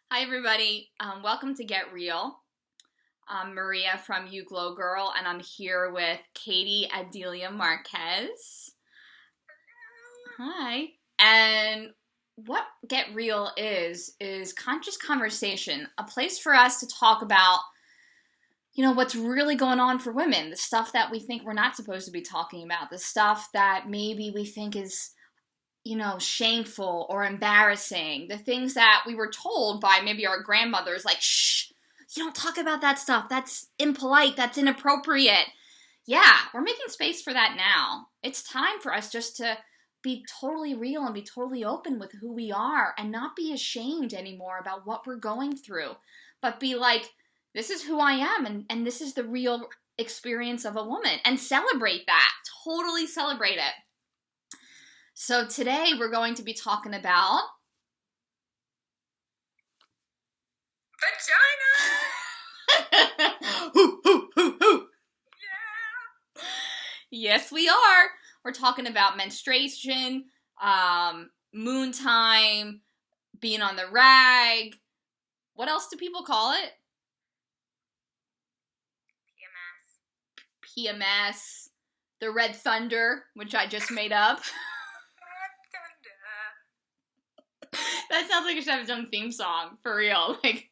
Hi, everybody. Welcome to Get Real. I'm Maria from You Glow Girl, and I'm here with Katie Adelia Marquez. Hi. And what Get Real is conscious conversation, a place for us to talk about, what's really going on for women, the stuff that we think we're not supposed to be talking about, the stuff that maybe we think is shameful or embarrassing, the things that we were told by maybe our grandmothers, like, shh, you don't talk about that stuff. That's impolite. That's inappropriate. Yeah, we're making space for that now. It's time for us just to be totally real and be totally open with who we are and not be ashamed anymore about what we're going through, but be like, this is who I am and this is the real experience of a woman, and celebrate that. Totally celebrate it. So today we're going to be talking about vagina. Hoo, hoo, hoo, hoo. Yeah. Yes, we are. We're talking about menstruation, moon time, being on the rag. What else do people call it? PMS. The red thunder, which I just made up. That sounds like it should have its own theme song, for real. Like,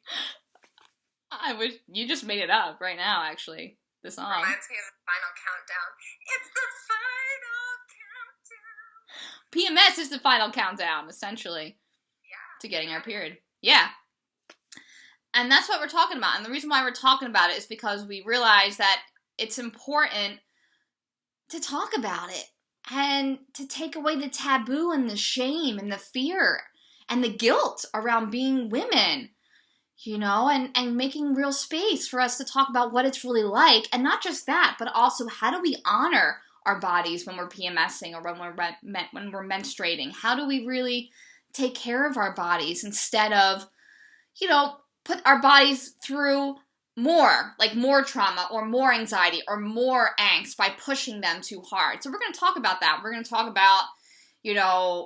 I wish you just made it up right now, actually. The song reminds me of the final countdown. It's the final countdown. PMS is the final countdown, essentially. Yeah. To getting our period. Yeah. And that's what we're talking about. And the reason why we're talking about it is because we realize that it's important to talk about it and to take away the taboo and the shame and the fear and the guilt around being women, and making real space for us to talk about what it's really like. And not just that, but also how do we honor our bodies when we're PMSing or when we're menstruating? How do we really take care of our bodies instead of, put our bodies through more trauma or more anxiety or more angst by pushing them too hard? So we're going to talk about that. We're going to talk about,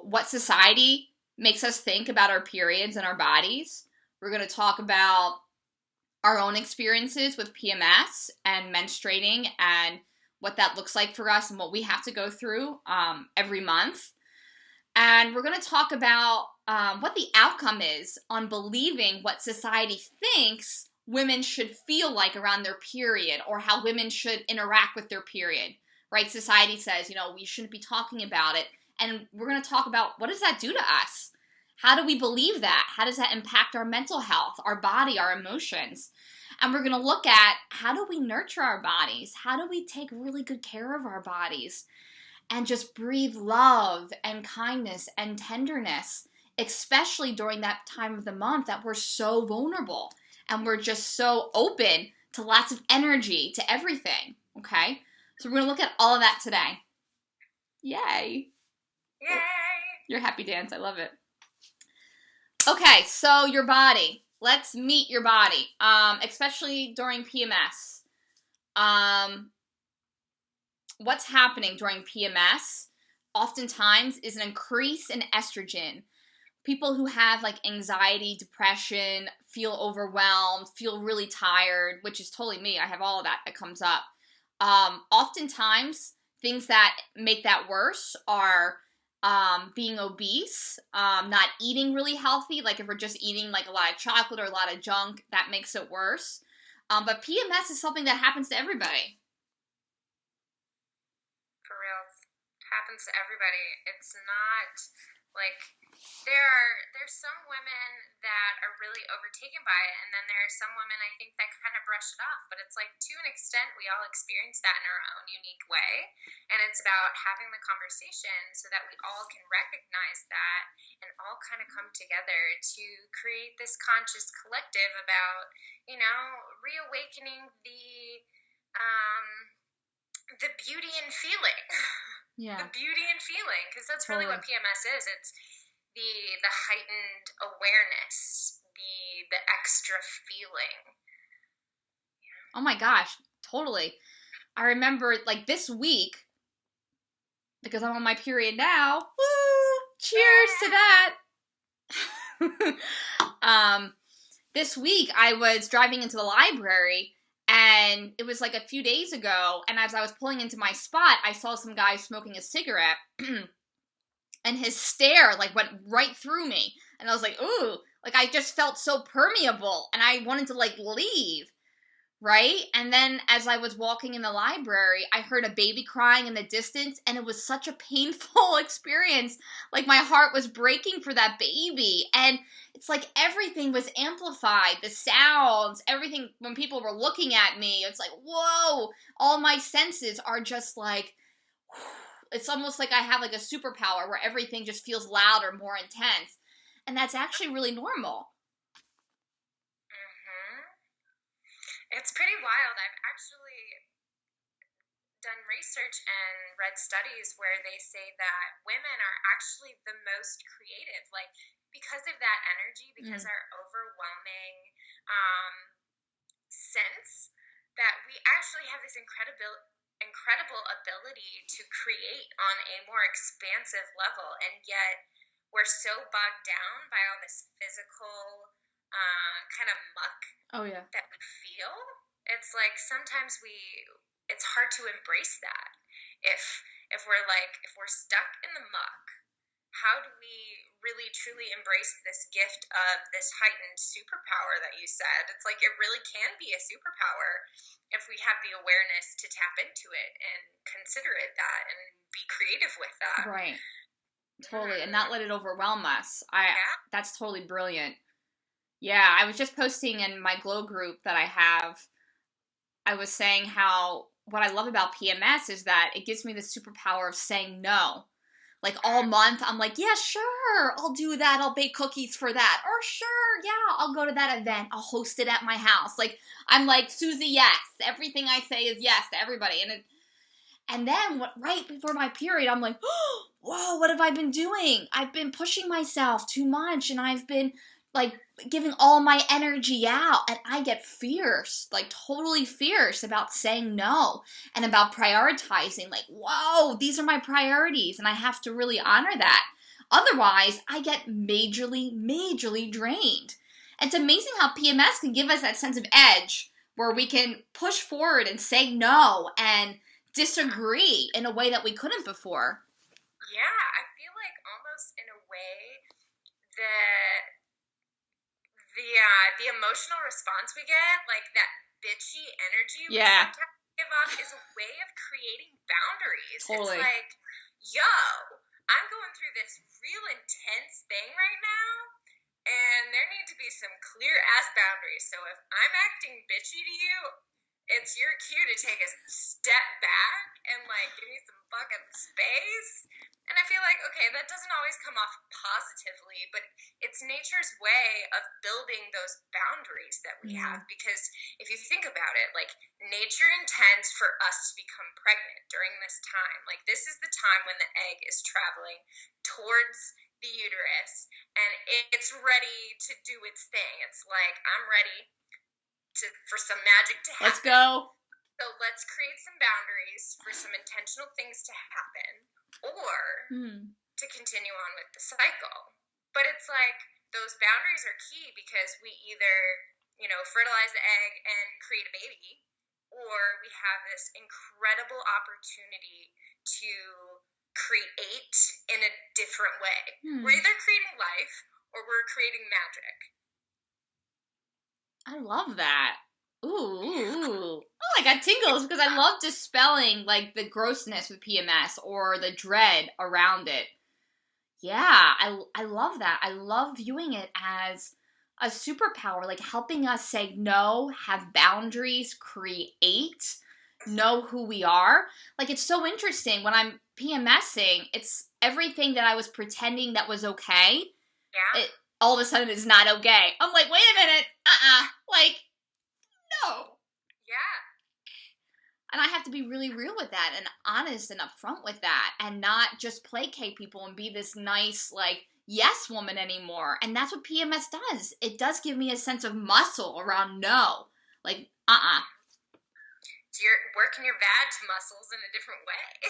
what society makes us think about our periods and our bodies. We're going to talk about our own experiences with PMS and menstruating and what that looks like for us and what we have to go through every month. And we're going to talk about what the outcome is on believing what society thinks women should feel like around their period, or how women should interact with their period, right? Society says, we shouldn't be talking about it. And we're going to talk about, what does that do to us? How do we believe that? How does that impact our mental health, our body, our emotions? And we're going to look at, how do we nurture our bodies? How do we take really good care of our bodies and just breathe love and kindness and tenderness, especially during that time of the month that we're so vulnerable and we're just so open to lots of energy, to everything, okay? So we're going to look at all of that today. Yay. Yay. Your happy dance, I love it. Okay, so your body. Let's meet your body, especially during PMS. What's happening during PMS oftentimes is an increase in estrogen. People who have anxiety, depression, feel overwhelmed, feel really tired, which is totally me. I have all of that comes up. Oftentimes, things that make that worse are being obese, not eating really healthy. Like if we're just eating a lot of chocolate or a lot of junk, that makes it worse. But PMS is something that happens to everybody. For real. It happens to everybody. It's not there's some women that are really overtaken by it, and then there are some women, I think, that kind of brush it off. But it's to an extent, we all experience that in our own unique way, and it's about having the conversation so that we all can recognize that and all kind of come together to create this conscious collective about, reawakening the beauty and feeling. Yeah. The beauty and feeling, because that's really what PMS is. It's the heightened awareness, the extra feeling. Yeah. Oh my gosh, totally. I remember this week, because I'm on my period now. Woo! Cheers to that. this week I was driving into the library, and it was like a few days ago, and as I was pulling into my spot, I saw some guy smoking a cigarette, and his stare, like, went right through me, and I was like, ooh, like, I just felt so permeable, and I wanted to, like, leave. Right? And then as I was walking in the library, I heard a baby crying in the distance, and it was such a painful experience. Like, my heart was breaking for that baby. And it's like everything was amplified. The sounds, everything, when people were looking at me, it's like, whoa, all my senses are just like, it's almost like I have like a superpower where everything just feels louder, more intense. And that's actually really normal. It's pretty wild. I've actually done research and read studies where they say that women are actually the most creative, like, because of that energy, because our overwhelming sense, that we actually have this incredible ability to create on a more expansive level, and yet we're so bogged down by all this physical kind of muck that we feel. It's like sometimes it's hard to embrace that. If we're stuck in the muck, how do we really truly embrace this gift of this heightened superpower that you said? It's like it really can be a superpower if we have the awareness to tap into it and consider it that and be creative with that. Right. Totally. And not let it overwhelm us. That's totally brilliant. Yeah, I was just posting in my Glow group that I have. I was saying how what I love about PMS is that it gives me the superpower of saying no. Like, all month, I'm like, yeah, sure, I'll do that. I'll bake cookies for that. Or sure, yeah, I'll go to that event. I'll host it at my house. Like, I'm like, Susie, yes. Everything I say is yes to everybody. And then right before my period, I'm like, oh, whoa, what have I been doing? I've been pushing myself too much, and I've been like giving all my energy out, and I get fierce, like totally fierce about saying no and about prioritizing, like, whoa, these are my priorities, and I have to really honor that. Otherwise, I get majorly drained. It's amazing how PMS can give us that sense of edge where we can push forward and say no and disagree in a way that we couldn't before. Yeah, I feel like almost in a way the emotional response we get, like that bitchy energy we sometimes give off, is a way of creating boundaries. Totally. It's like, yo, I'm going through this real intense thing right now, and there need to be some clear ass boundaries. So if I'm acting bitchy to you, it's your cue to take a step back and like give me some fucking space. And I feel like, okay, that doesn't always come off positively, but it's nature's way of building those boundaries that we have. Because if you think about it, like, nature intends for us to become pregnant during this time. Like, this is the time when the egg is traveling towards the uterus, and it's ready to do its thing. It's like, I'm ready for some magic to happen. Let's go. So let's create some boundaries for some intentional things to happen, or to continue on with the cycle. But it's like, those boundaries are key because we either, fertilize the egg and create a baby, or we have this incredible opportunity to create in a different way. We're either creating life or we're creating magic. I love that. Ooh. Oh, I got tingles because I love dispelling, like, the grossness with PMS or the dread around it. Yeah, I love that. I love viewing it as a superpower, like helping us say no, have boundaries, create, know who we are. Like, it's so interesting. When I'm PMSing, it's everything that I was pretending that was okay. Yeah. It all of a sudden is not okay. I'm like, wait a minute. Like, no. Yeah. And I have to be really real with that and honest and upfront with that and not just placate people and be this nice, like, yes woman anymore. And that's what PMS does. It does give me a sense of muscle around no. Like, So you're working your vag muscles in a different way.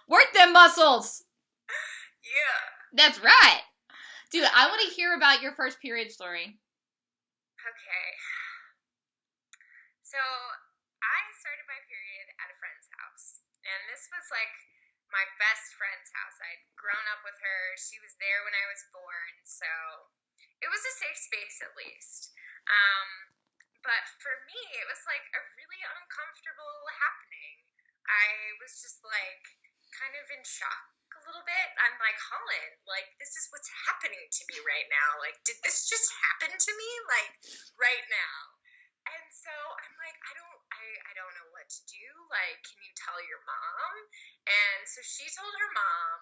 Work them muscles. Yeah. That's right. Dude, I want to hear about your first period story. Okay. So, I started my period at a friend's house. And this was like my best friend's house. I'd grown up with her. She was there when I was born. So, it was a safe space at least. But for me, it was like a really uncomfortable happening. I was just like kind of in shock a little bit. I'm like, Holland, like, this is what's happening to me right now. Like, did this just happen to me? Like, right now. And so I'm like, I don't know what to do. Like, can you tell your mom? And so she told her mom,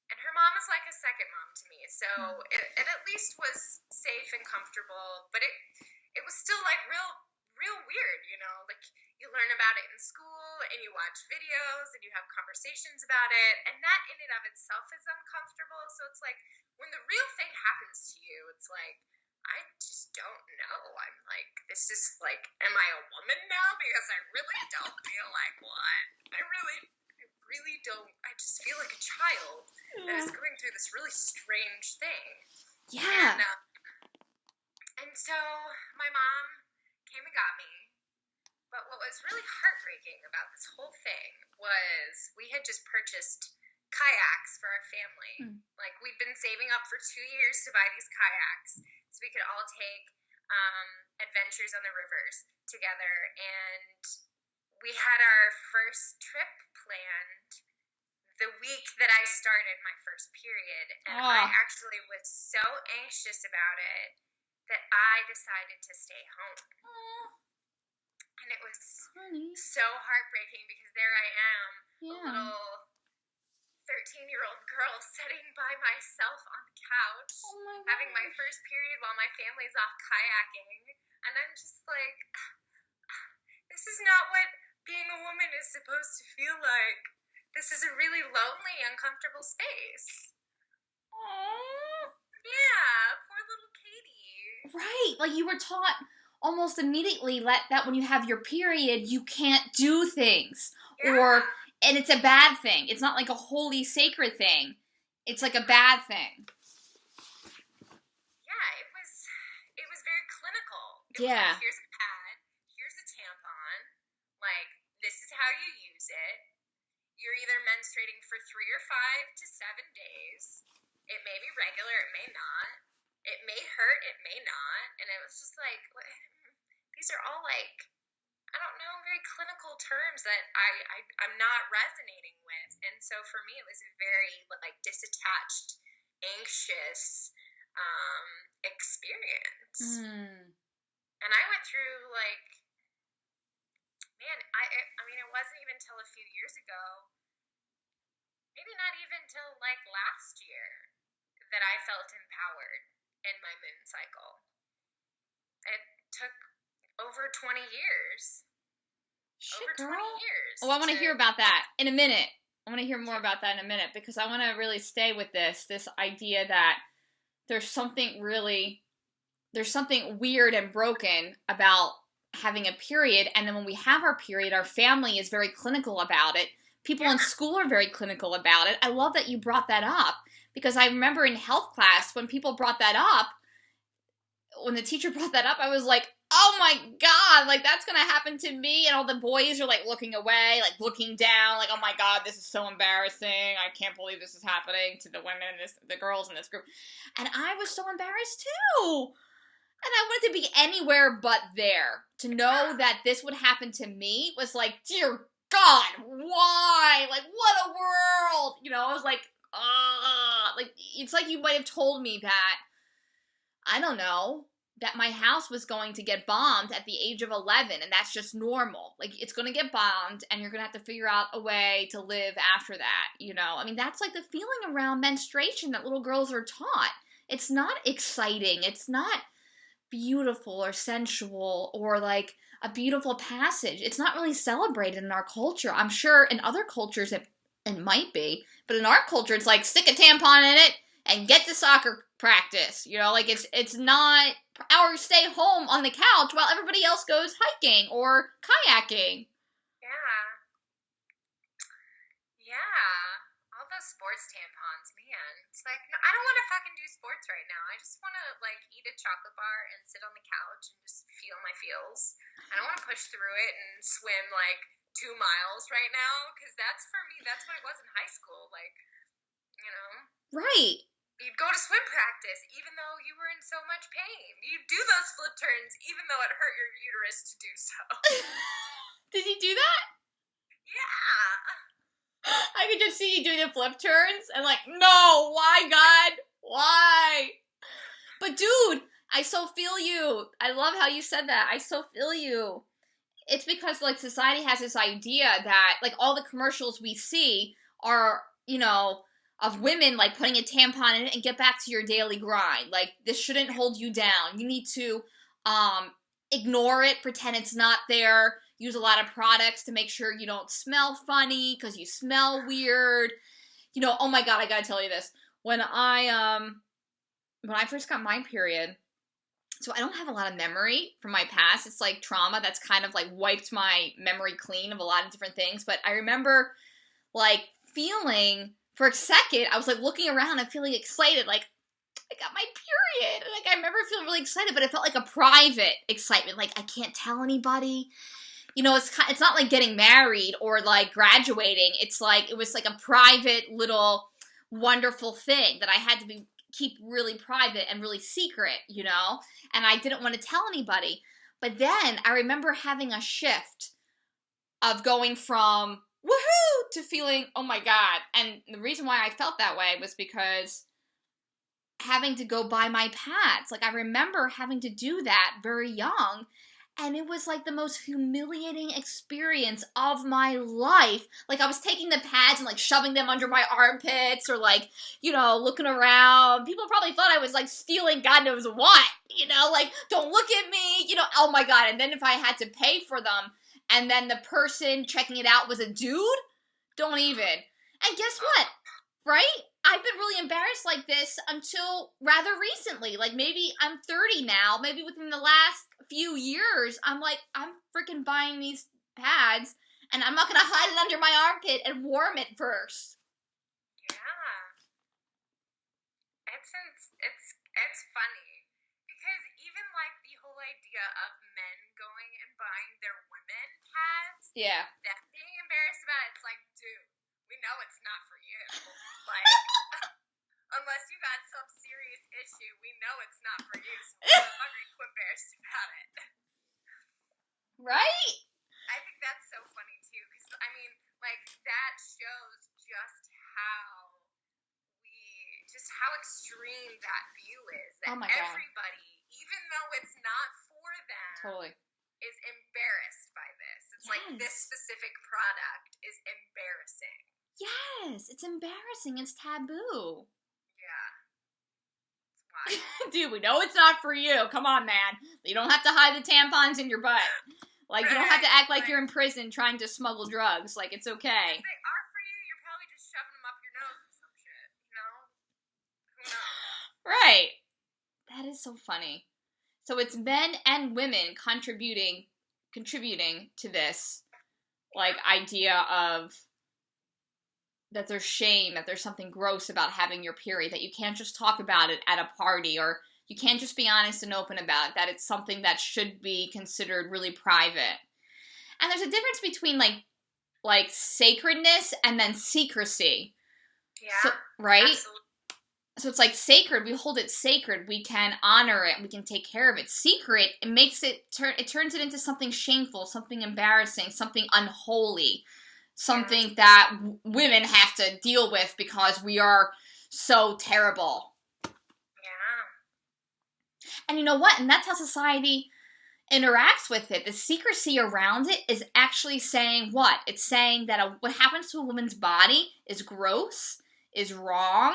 and her mom is like a second mom to me. So it at least was safe and comfortable, but it was still like real weird, you know, like you learn about it in school and you watch videos and you have conversations about it, and that in and of itself is uncomfortable. So it's like when the real thing happens to you, it's like, I just don't know. I'm like, this is like, am I a woman now? Because I really don't feel like one. I really don't. I just feel like a child that is going through this really strange thing. Yeah. And so my mom came and got me. But what was really heartbreaking about this whole thing was we had just purchased kayaks for our family. Like, we'd been saving up for 2 years to buy these kayaks so we could all take adventures on the rivers together. And we had our first trip planned the week that I started my first period. And I actually was so anxious about it that I decided to stay home. And it was so heartbreaking because there I am, a little 13-year-old girl sitting by myself on the couch, having my first period while my family's off kayaking. And I'm just like, this is not what being a woman is supposed to feel like. This is a really lonely, uncomfortable space. Aww. Yeah, poor little Katie. Right, like you were taught almost immediately that when you have your period, you can't do things. Yeah. And it's a bad thing. It's not like a holy, sacred thing. It's like a bad thing. Yeah, it was very clinical. It was like, here's a pad, here's a tampon, like, this is how you use it. You're either menstruating for 3 or 5 to 7 days. It may be regular, it may not. It may hurt, it may not. And it was just like, these are all like, I don't know, very clinical terms that I'm not resonating with. And so for me, it was a very like disattached, anxious experience. And I went through like, man, I mean, it wasn't even until a few years ago, maybe not even till like last year, that I felt empowered in my moon cycle. It took over 20 years. Shit, over 20 years. Oh, I want to hear about that in a minute. I want to hear more about that in a minute because I want to really stay with this idea that there's something weird and broken about having a period, and then when we have our period, our family is very clinical about it. People in school are very clinical about it. I love that you brought that up because I remember in health class when people brought that up, when the teacher brought that up, I was like, oh my God, like that's gonna happen to me. And all the boys are like looking away, like looking down, like, oh my God, this is so embarrassing. I can't believe this is happening to the women in the girls in this group. And I was so embarrassed too. And I wanted to be anywhere but there. To know that this would happen to me was like, dear God, why? Like, what a world! You know, I was like, like, it's like you might have told me that, I don't know, that my house was going to get bombed at the age of 11, and that's just normal. Like, it's going to get bombed, and you're going to have to figure out a way to live after that, you know? I mean, that's like the feeling around menstruation that little girls are taught. It's not exciting. It's not beautiful or sensual or like a beautiful passage. It's not really celebrated in our culture. I'm sure in other cultures it might be, but in our culture it's like stick a tampon in it and get to soccer practice. You know, like it's not, or stay home on the couch while everybody else goes hiking or kayaking. Yeah. All those sports tampons, man. It's like, no, I don't want to fucking do do sports right now. I just want to, like, eat a chocolate bar and sit on the couch and just feel my feels. I don't want to push through it and swim, like, 2 miles right now, because that's, for me, that's what it was in high school. Like, you know? Right. You'd go to swim practice even though you were in so much pain. You'd do those flip turns even though it hurt your uterus to do so. Did you do that? Yeah. I could just see you doing the flip turns and like, no, why, God? Why? But dude, I so feel you. I love how you said that. I so feel you. It's because, like, society has this idea that, like, all the commercials we see are, you know, of women, like, putting a tampon in it and get back to your daily grind. Like, this shouldn't hold you down. You need to ignore it, pretend it's not there, use a lot of products to make sure you don't smell funny because you smell weird. You know, oh my God, I gotta tell you this. When I first got my period, so I don't have a lot of memory from my past. It's like trauma that's kind of like wiped my memory clean of a lot of different things. But I remember like feeling for a second, I was like looking around and feeling excited, like I got my period. And, like I remember feeling really excited, but it felt like a private excitement. Like I can't tell anybody. You know, it's not like getting married or like graduating. It's like it was like a private little wonderful thing that I had to keep really private and really secret, you know? And I didn't want to tell anybody. But then I remember having a shift of going from woohoo to feeling, oh my God. And the reason why I felt that way was because having to go buy my pads. Like I remember having to do that very young. And it was like the most humiliating experience of my life. Like I was taking the pads and like shoving them under my armpits or like, you know, looking around. People probably thought I was like stealing God knows what, you know, like don't look at me, you know, oh my God. And then if I had to pay for them and then the person checking it out was a dude, don't even. And guess what? Right? I've been really embarrassed like this until rather recently. Like maybe I'm 30 now, maybe within the last few years, I'm like, I'm freaking buying these pads and I'm not going to hide it under my armpit and warm it first. Yeah. It's funny because even like the whole idea of men going and buying their women pads, yeah, that being embarrassed about it, it's like, dude, we know it's not for you. Like, unless you got some serious issue, we know it's not for you. So why are you embarrassed about it? Right? I think that's so funny too, because I mean, like that shows just how extreme that view is. That oh my God. Everybody, even though it's not for them, totally is embarrassed by this. It's like this specific product is embarrassing. Yes, it's embarrassing. It's taboo. Yeah. It's wild. Dude, we know it's not for you. Come on, man. You don't have to hide the tampons in your butt. Like, you don't have to act like you're in prison trying to smuggle drugs. Like, it's okay. If they are for you, you're probably just shoving them up your nose or some shit, you know? Who knows? Right. That is so funny. So it's men and women contributing to this, like, idea of that there's shame, that there's something gross about having your period, that you can't just talk about it at a party, or you can't just be honest and open about it, that it's something that should be considered really private. And there's a difference between, like sacredness and then secrecy. Yeah. So, right? Absolutely. So it's like sacred. We hold it sacred. We can honor it. We can take care of it. Secret, it turns it into something shameful, something embarrassing, something unholy, something that women have to deal with because we are so terrible. Yeah. And you know what? And that's how society interacts with it. The secrecy around it is actually saying what? It's saying that what happens to a woman's body is gross, is wrong,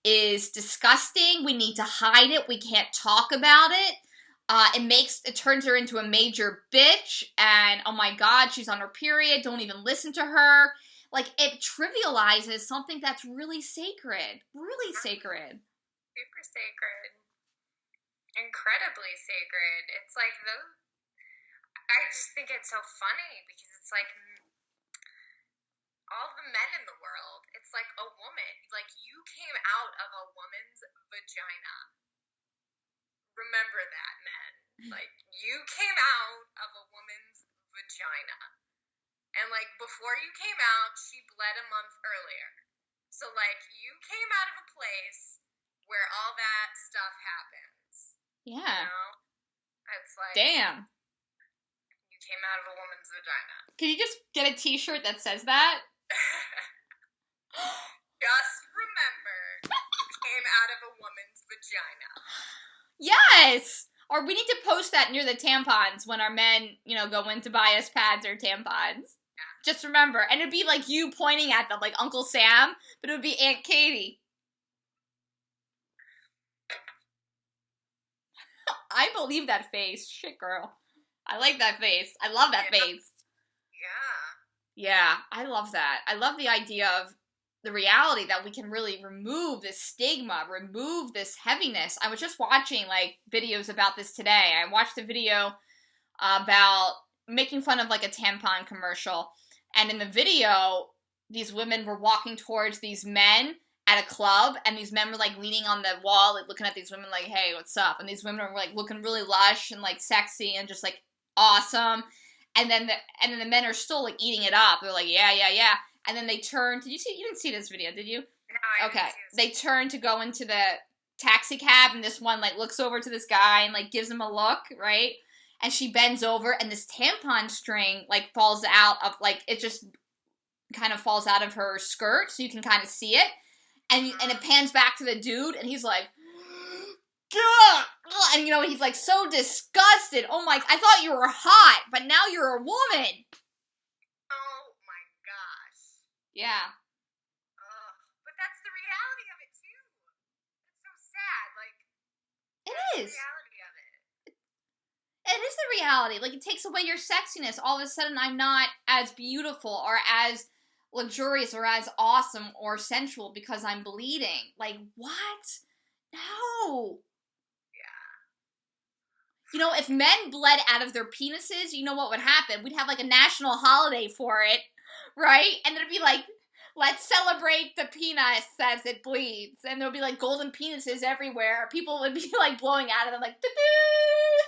is disgusting. We need to hide it. We can't talk about it. It turns her into a major bitch, and oh my God, she's on her period. Don't even listen to her. Like, it trivializes something that's really sacred. Really sacred. Super sacred. Incredibly sacred. It's like I just think it's so funny because it's like all the men in the world. It's like a woman. Like, you came out of a woman's vagina. Remember that, men. Like, you came out of a woman's vagina. And, like, before you came out, she bled a month earlier. So, like, you came out of a place where all that stuff happens. Yeah. You know? It's like... Damn. You came out of a woman's vagina. Can you just get a t-shirt that says that? Just remember, you came out of a woman's vagina. Yes! Or we need to post that near the tampons when our men, go in to buy us pads or tampons. Yeah. Just remember. And it'd be like you pointing at them, like Uncle Sam, but it would be Aunt Katie. I believe that face. Shit, girl. I like that face. I love that face. Yeah. Yeah, I love that. I love the idea of the reality that we can really remove this stigma, remove this heaviness. I was just watching, videos about this today. I watched a video about making fun of, a tampon commercial. And in the video, these women were walking towards these men at a club, and these men were, leaning on the wall, looking at these women hey, what's up? And these women were, looking really lush and, sexy and just, awesome. And then the men are still, eating it up. They're yeah, yeah, yeah. And then they turn. You didn't see this video, did you? No, I didn't see this. They turn to go into the taxi cab, and this one, looks over to this guy and, gives him a look, right? And she bends over, and this tampon string, falls out of, it just kind of falls out of her skirt, so you can kind of see it. And it pans back to the dude, and he's like, "Gah!" And, he's, so disgusted. Oh, my, I thought you were hot, but now you're a woman. Oh, my gosh. Yeah. But that's the reality of it, too. It's so sad. It is. The reality of it. It is the reality. It takes away your sexiness. All of a sudden, I'm not as beautiful or as luxurious or as awesome or sensual because I'm bleeding. What? No. Yeah. If men bled out of their penises, you know what would happen? We'd have, a national holiday for it, right? And it'd be let's celebrate the penis as it bleeds. And there'll be, golden penises everywhere. People would be, blowing out of them, doo-doo!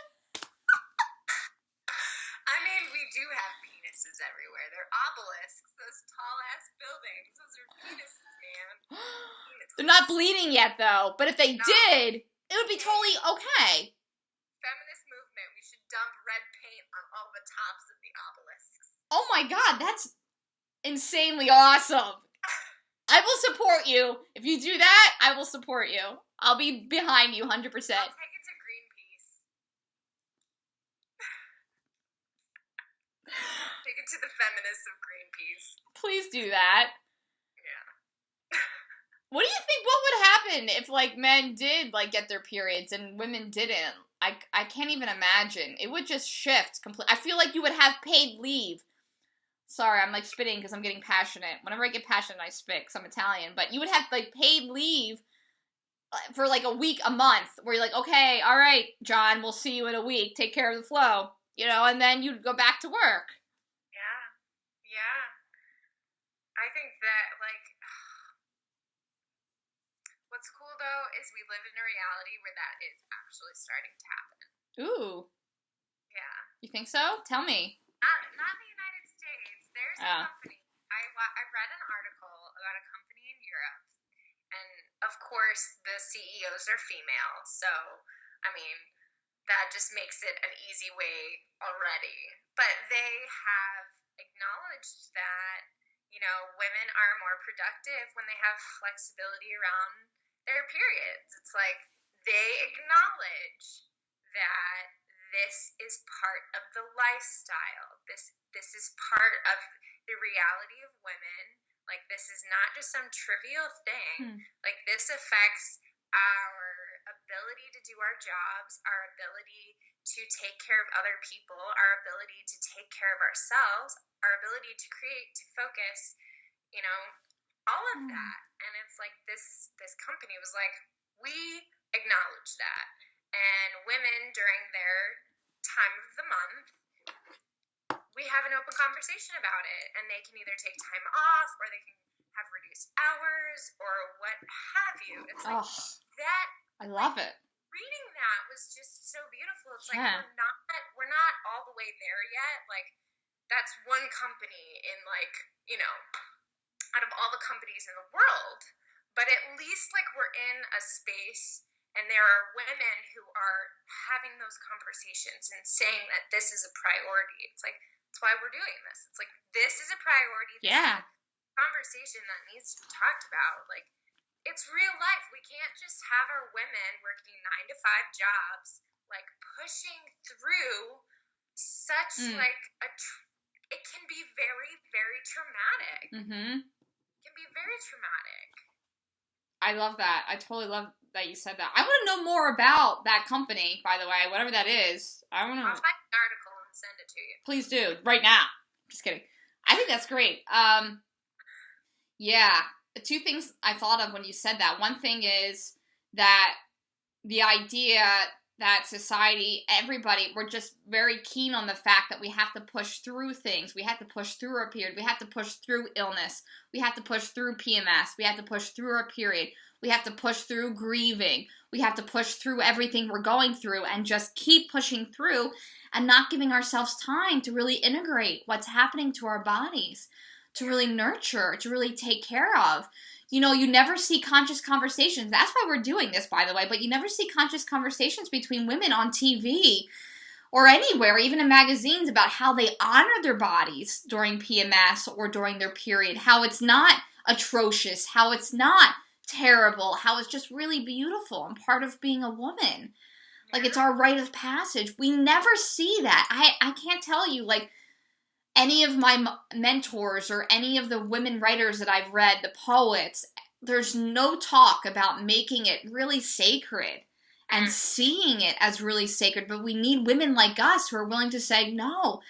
I mean, we do have penises everywhere. They're obelisks, those tall-ass buildings. Those are penises, man. Penises. They're not bleeding yet, though. But if they did, it would be totally okay. Feminist movement. We should dump red paint on all the tops of the obelisks. Oh my god, that's insanely awesome. I will support you. If you do that, I will support you. I'll be behind you 100%. I'll take it to Greenpeace. Take it to the feminists of Greenpeace. Please do that. Yeah. What do you think, what would happen if, men did, get their periods and women didn't? I can't even imagine. It would just shift completely. I feel like you would have paid leave. Sorry, I'm, spitting because I'm getting passionate. Whenever I get passionate, I spit because I'm Italian. But you would have, paid leave for, a week, a month, where you're okay, all right, John, we'll see you in a week. Take care of the flow. And then you'd go back to work. Yeah. Yeah. I think that, what's cool, though, is we live in a reality where that is actually starting to happen. Ooh. Yeah. You think so? Tell me. Not in the United States. There's a company. I read an article about a company in Europe, and of course the CEOs are female, so, I mean, that just makes it an easy way already. But they have acknowledged that, women are more productive when they have flexibility around their periods. It's they acknowledge that this is part of the lifestyle. This is part of the reality of women. This is not just some trivial thing. This affects our ability to do our jobs, our ability to take care of other people, our ability to take care of ourselves, our ability to create, to focus, all of that. And it's this company was we acknowledge that. And women during their time of the month we have an open conversation about it, and they can either take time off or they can have reduced hours or what have you. It's like that. I love it. Reading that was just so beautiful. It's like Yeah. we're not all the way there yet. Like, that's one company in, like, you know, out of all the companies in the world, but at least, like, we're in a space and there are women who are having those conversations and saying that this is a priority. It's like, that's why we're doing this. It's like, this is a priority. This is a conversation that needs to be talked about. Like, it's real life. We can't just have our women working 9-to-5 jobs, like, pushing through such, like, it can be very, very traumatic. It can be very traumatic. I love that. I totally love that you said that. I want to know more about that company, by the way, whatever that is. I want to. I'll find an article and send it to you. Please do, right now. Just kidding. I think that's great. Yeah, the two things I thought of when you said that. One thing is that the idea that society, everybody, we're just very keen on the fact that we have to push through things. We have to push through our period. We have to push through illness. We have to push through PMS. We have to push through our period. We have to push through grieving. We have to push through everything we're going through and just keep pushing through and not giving ourselves time to really integrate what's happening to our bodies, to really nurture, to really take care of. You know, you never see conscious conversations. That's why we're doing this, by the way, but you never see conscious conversations between women on TV or anywhere, even in magazines, about how they honor their bodies during PMS or during their period, how it's not atrocious, how it's not terrible, how it's just really beautiful and part of being a woman. Like, it's our rite of passage. We never see that. I can't tell you, like, any of my mentors or any of the women writers that I've read, the poets, there's no talk about making it really sacred and seeing it as really sacred. But we need women like us who are willing to say, no,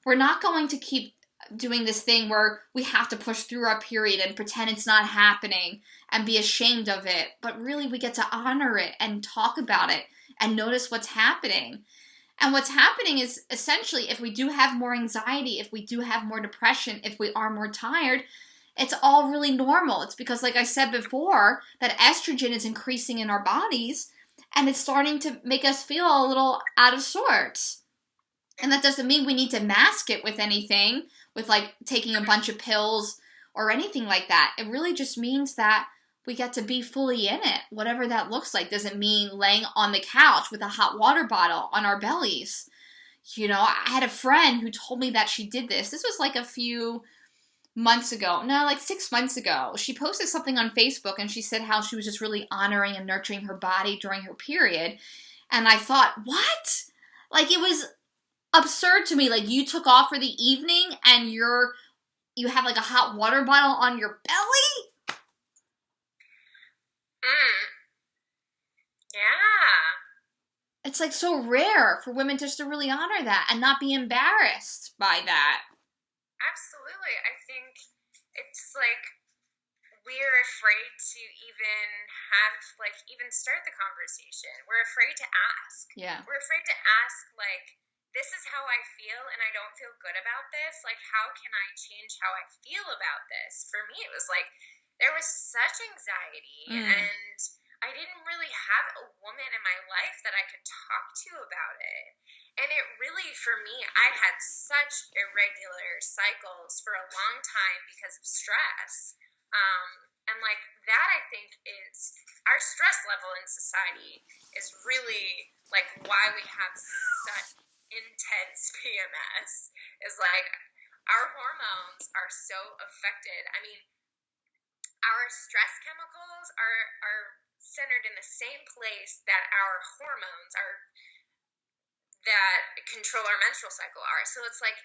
we're not going to keep doing this thing where we have to push through our period and pretend it's not happening and be ashamed of it. But really, we get to honor it and talk about it and notice what's happening. And what's happening is, essentially, if we do have more anxiety, if we do have more depression, if we are more tired, it's all really normal. It's because, like I said before, that estrogen is increasing in our bodies, and it's starting to make us feel a little out of sorts. And that doesn't mean we need to mask it with anything, with, like, taking a bunch of pills or anything like that. It really just means that we get to be fully in it, whatever that looks like. Doesn't mean laying on the couch with a hot water bottle on our bellies. You know, I had a friend who told me that she did this. This was like a few months ago. No, like 6 months ago. She posted something on Facebook and she said how she was just really honoring and nurturing her body during her period. And I thought, what? Like, it was absurd to me. Like, you took off for the evening and you have like a hot water bottle on your belly? Yeah. It's like so rare for women just to really honor that and not be embarrassed by that. Absolutely. I think it's like we're afraid to even have, like, even start the conversation. We're afraid to ask. Yeah. We're afraid to ask, like, this is how I feel and I don't feel good about this. Like, how can I change how I feel about this? For me, it was like, there was such anxiety and I didn't really have a woman in my life that I could talk to about it. And it really, for me, I had such irregular cycles for a long time because of stress. And, like, that, I think, is our stress level in society is really, like, why we have such intense PMS. Is, like, our hormones are so affected. I mean, our stress chemicals are centered in the same place that our hormones are that control our menstrual cycle are. So it's like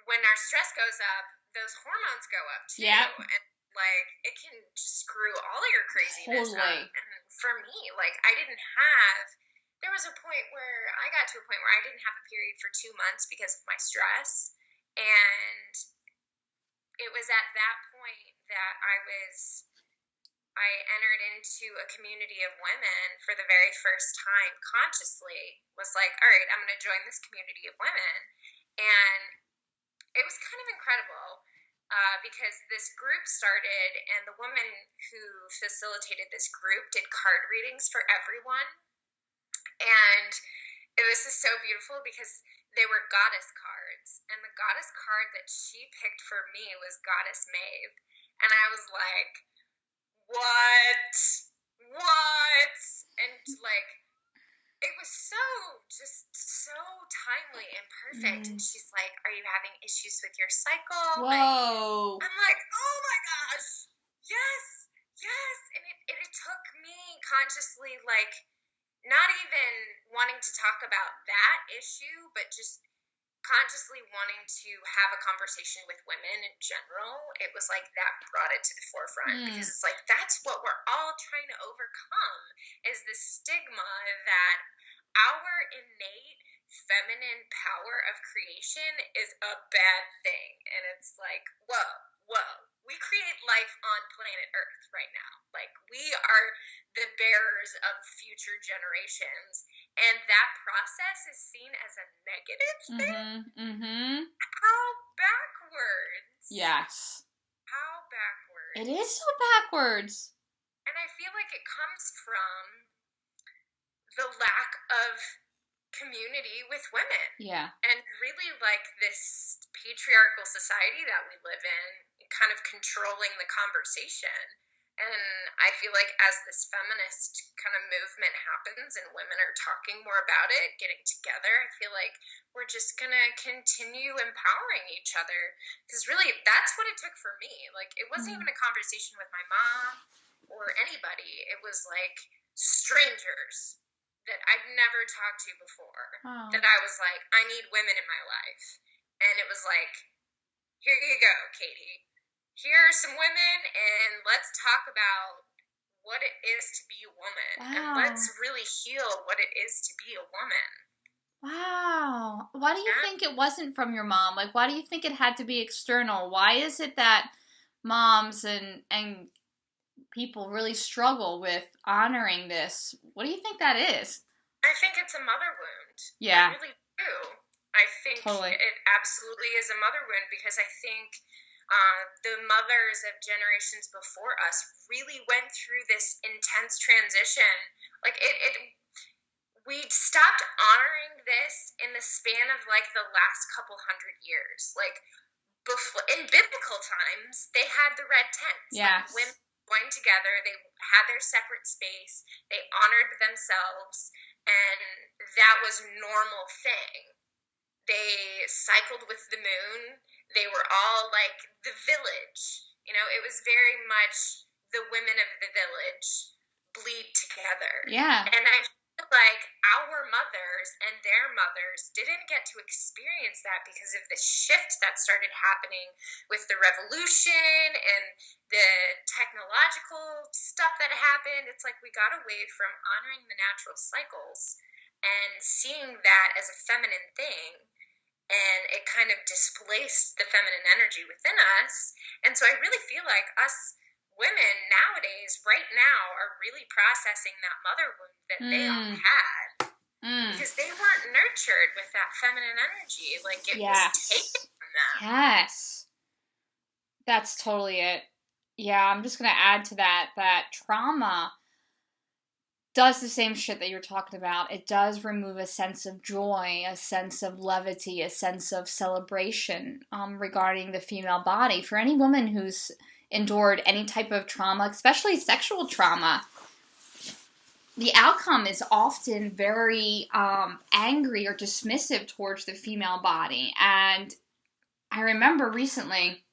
when our stress goes up, those hormones go up too. Yep. And, like, it can just screw all your craziness Totally. up. And for me, like, there was a point where I got to a point where I didn't have a period for 2 months because of my stress. And it was at that point that I entered into a community of women for the very first time consciously. Was like, all right, I'm going to join this community of women. And it was kind of incredible because this group started, and the woman who facilitated this group did card readings for everyone. And it was just so beautiful because they were goddess cards. And the goddess card that she picked for me was Goddess Maeve. And I was like, what? What? And like, it was just so timely and perfect. And she's like, are you having issues with your cycle? Whoa. I'm like, oh my gosh, yes, yes. And it took me consciously, like, not even wanting to talk about that issue, but just consciously wanting to have a conversation with women in general. It was like that brought it to the forefront because it's like, that's what we're all trying to overcome, is the stigma that our innate feminine power of creation is a bad thing. And it's like, whoa, we create life on planet Earth right now. Like, we are the bearers of future generations, and that process is seen as a negative thing. How backwards. Yes. How backwards. It is so backwards. And I feel like it comes from the lack of community with women. Yeah. And really, like, this patriarchal society that we live in, kind of controlling the conversation. And I feel like as this feminist kind of movement happens and women are talking more about it, getting together, I feel like we're just going to continue empowering each other. Because really, that's what it took for me. Like, it wasn't even a conversation with my mom or anybody. It was like strangers that I'd never talked to before. That I was like, I need women in my life. And it was like, here you go, Katie. Here are some women, and let's talk about what it is to be a woman. Wow. And let's really heal what it is to be a woman. Wow. Why do you think it wasn't from your mom? Like, why do you think it had to be external? Why is it that moms and people really struggle with honoring this? What do you think that is? I think it's a mother wound. Yeah. I really do. I think Totally. It absolutely is a mother wound, because I think the mothers of generations before us really went through this intense transition. Like, we stopped honoring this in the span of like the last couple hundred years. Like, before, in biblical times, they had the red tents. Yes. Like, women joined together, they had their separate space, they honored themselves, and that was a normal thing. They cycled with the moon. They were all like the village. You know, it was very much the women of the village bleed together. Yeah. And I feel like our mothers and their mothers didn't get to experience that because of the shift that started happening with the revolution and the technological stuff that happened. It's like we got away from honoring the natural cycles and seeing that as a feminine thing. And it kind of displaced the feminine energy within us. And so I really feel like us women nowadays, right now, are really processing that mother wound that they all had. Because they weren't nurtured with that feminine energy. Like, it was taken from them. Yes. That's totally it. Yeah, I'm just going to add to that trauma does the same shit that you're talking about. It does remove a sense of joy, a sense of levity, a sense of celebration regarding the female body. For any woman who's endured any type of trauma, especially sexual trauma, the outcome is often very angry or dismissive towards the female body. And I remember recently,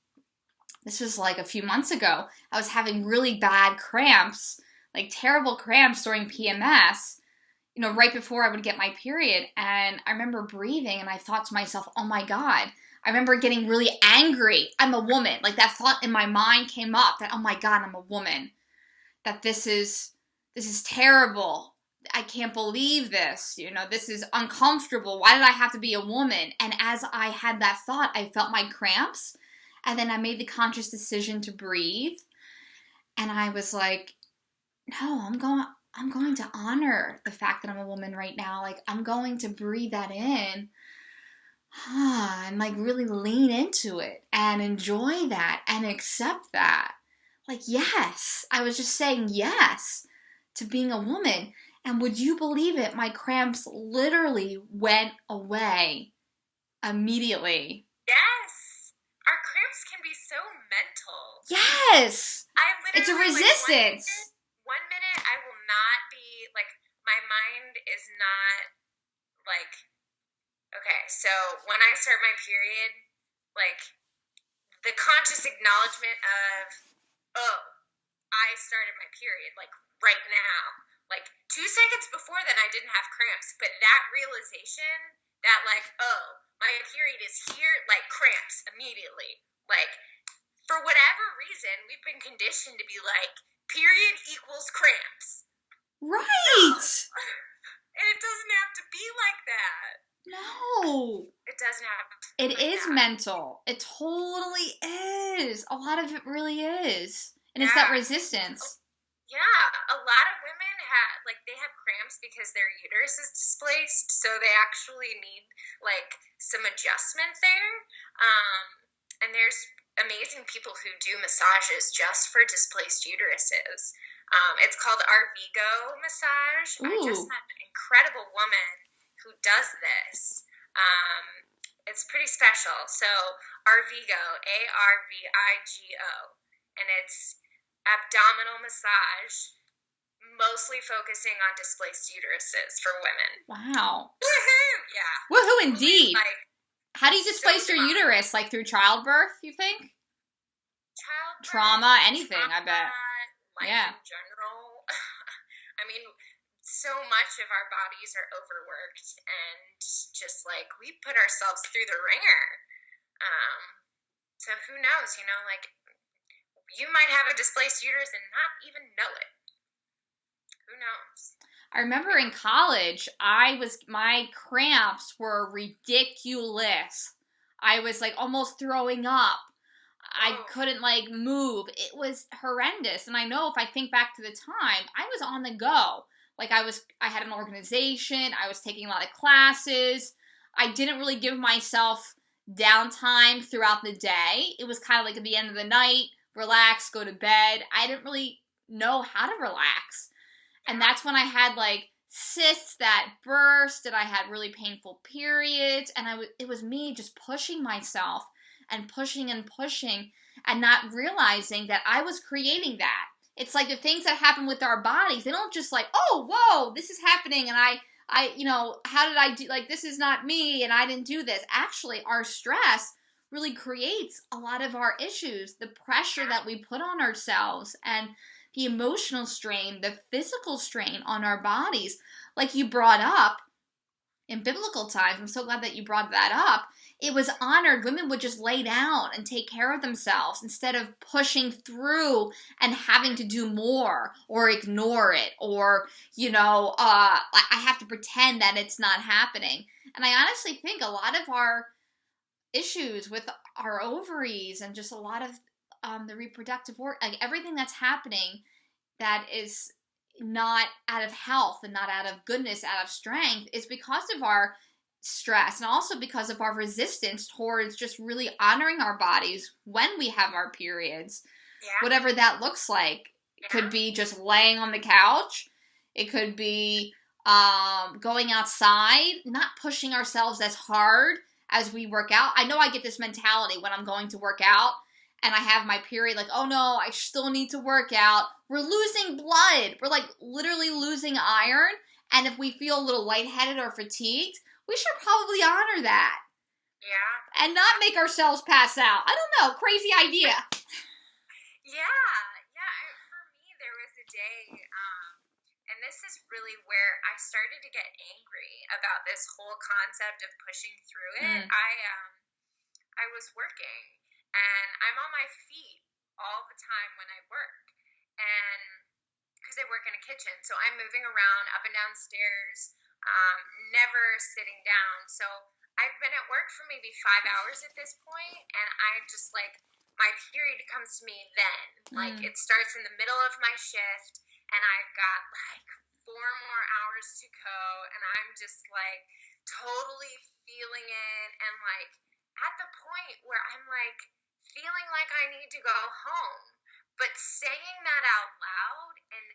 this was like a few months ago, I was having really bad cramps, like terrible cramps during PMS, you know, right before I would get my period. And I remember breathing and I thought to myself, oh my God. I remember getting really angry. I'm a woman. Like, that thought in my mind came up that, oh my God, I'm a woman. That this is terrible. I can't believe this. You know, this is uncomfortable. Why did I have to be a woman? And as I had that thought, I felt my cramps. And then I made the conscious decision to breathe. And I was like, no, I'm going to honor the fact that I'm a woman right now. Like, I'm going to breathe that in. and like really lean into it and enjoy that and accept that. Like, yes, I was just saying yes to being a woman. And would you believe it? My cramps literally went away immediately. Yes. Our cramps can be so mental. Yes. I literally, It's a resistance. Like, one minute I will not be, like, my mind is not, like, okay, so when I start my period, like, the conscious acknowledgement of, oh, I started my period, like, right now. Like, 2 seconds before then, I didn't have cramps. But that realization that, like, oh, my period is here, like, cramps immediately. Like, for whatever reason, we've been conditioned to be like, period equals cramps. Right. No. And it doesn't have to be like that. No. It doesn't have to be It like is that. mental. It totally is. A lot of it really is. And it's that resistance. Yeah, a lot of women they have cramps because their uterus is displaced, so they actually need, like, some adjustment there. And there's amazing people who do massages just for displaced uteruses. It's called Arvigo massage. Ooh. I just met an incredible woman who does this. It's pretty special. So Arvigo, Arvigo, and it's abdominal massage, mostly focusing on displaced uteruses for women. Wow. Woohoo! Yeah. Woohoo, indeed. Like, how do you displace your uterus? Like through childbirth, you think? Childbirth, trauma, anything, I bet. Life in general. I mean, so much of our bodies are overworked, and just, like, we put ourselves through the ringer. So who knows, like, you might have a displaced uterus and not even know it. Who knows? I remember in college, my cramps were ridiculous. I was, like, almost throwing up. I couldn't, like, move. It was horrendous. And I know if I think back to the time, I was on the go. Like, I had an organization. I was taking a lot of classes. I didn't really give myself downtime throughout the day. It was kind of like at the end of the night, relax, go to bed. I didn't really know how to relax. And that's when I had, like, cysts that burst, and I had really painful periods, and it was me just pushing myself and pushing and not realizing that I was creating that. It's like the things that happen with our bodies, they don't just like, oh, whoa, this is happening, and I how did I do, like, this is not me, and I didn't do this. Actually, our stress really creates a lot of our issues, the pressure that we put on ourselves, and the emotional strain, the physical strain on our bodies. Like you brought up, in biblical times, I'm so glad that you brought that up, it was honored. Women would just lay down and take care of themselves instead of pushing through and having to do more or ignore it or, I have to pretend that it's not happening. And I honestly think a lot of our issues with our ovaries and just a lot of the reproductive work, like everything that's happening that is not out of health and not out of goodness, out of strength, is because of our stress and also because of our resistance towards just really honoring our bodies when we have our periods. Yeah. Whatever that looks like. It could be just laying on the couch. It could be going outside, not pushing ourselves as hard as we work out. I know I get this mentality when I'm going to work out and I have my period, like, oh no, I still need to work out. We're losing blood. We're like literally losing iron. And if we feel a little lightheaded or fatigued, we should probably honor that. Yeah. And not make ourselves pass out. I don't know. Crazy idea. Yeah. For me, there was a day, and this is really where I started to get angry about this whole concept of pushing through it. I was working, and I'm on my feet all the time when I work, and because I work in a kitchen, so I'm moving around up and down stairs, never sitting down. So I've been at work for maybe 5 hours at this point, and I just, like, my period comes to me then. Like, it starts in the middle of my shift, and I've got, like, more hours to go, and I'm just like totally feeling it, and like at the point where I'm like feeling like I need to go home, but saying that out loud and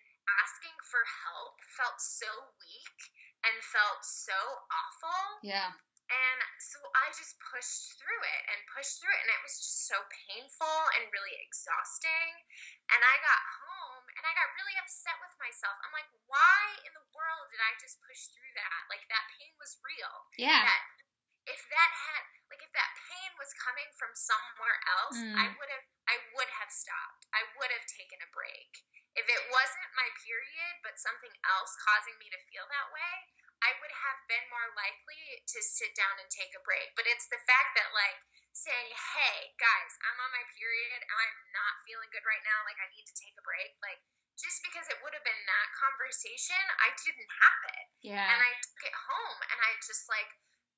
asking for help felt so weak and felt so awful. Yeah. And so I just pushed through it, and it was just so painful and really exhausting. And I got home, and I got really upset with myself. I'm like, why in the world did I just push through that? Like, that pain was real. Yeah. If that pain was coming from somewhere else, I would have stopped. I would have taken a break. If it wasn't my period, but something else causing me to feel that way, I would have been more likely to sit down and take a break. But it's the fact that, like, saying, hey, guys, I'm on my period, I'm not feeling good right now, like, I need to take a break. Like, just because it would have been that conversation, I didn't have it. Yeah. And I took it home, and I just, like,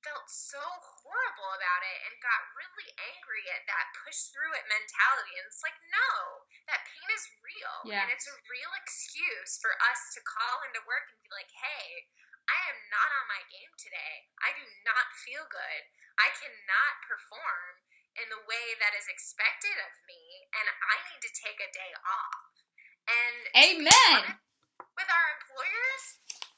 felt so horrible about it and got really angry at that push through it mentality. And it's like, no, that pain is real. Yeah. And it's a real excuse for us to call into work and be like, hey, I am not on my game today. I do not feel good. I cannot perform in the way that is expected of me, and I need to take a day off. And amen. With our employers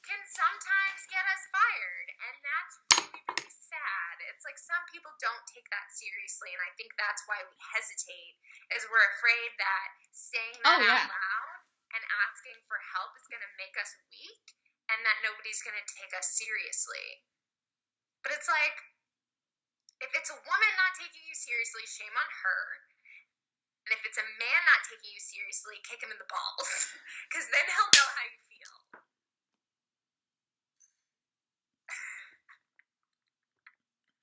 can sometimes get us fired, and that's really, really sad. It's like some people don't take that seriously, and I think that's why we hesitate, is we're afraid that saying that out loud and asking for help is going to make us weak, and that nobody's going to take us seriously. But it's like, if it's a woman not taking you seriously, shame on her. And if it's a man not taking you seriously, kick him in the balls. Because then he'll know how you feel.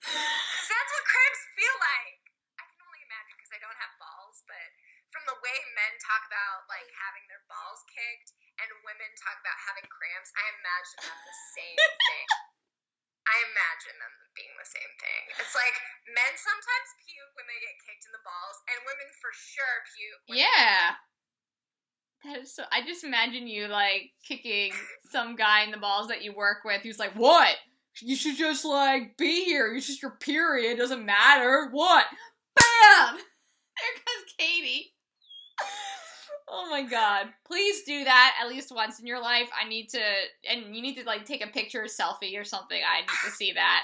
Because that's what cramps feel like. I can only imagine because I don't have balls, but from the way men talk about, like, having their balls kicked and women talk about having cramps, I imagine them the same thing. I imagine them being the same thing. It's like men sometimes puke when they get kicked in the balls, and women for sure puke. That is so. I just imagine you, like, kicking some guy in the balls that you work with who's like, what? You should just, like, be here. It's just your period. It doesn't matter. What? Bam! There goes Katie. Oh my god. Please do that at least once in your life. And you need to, like, take a picture, a selfie or something. I need to see that.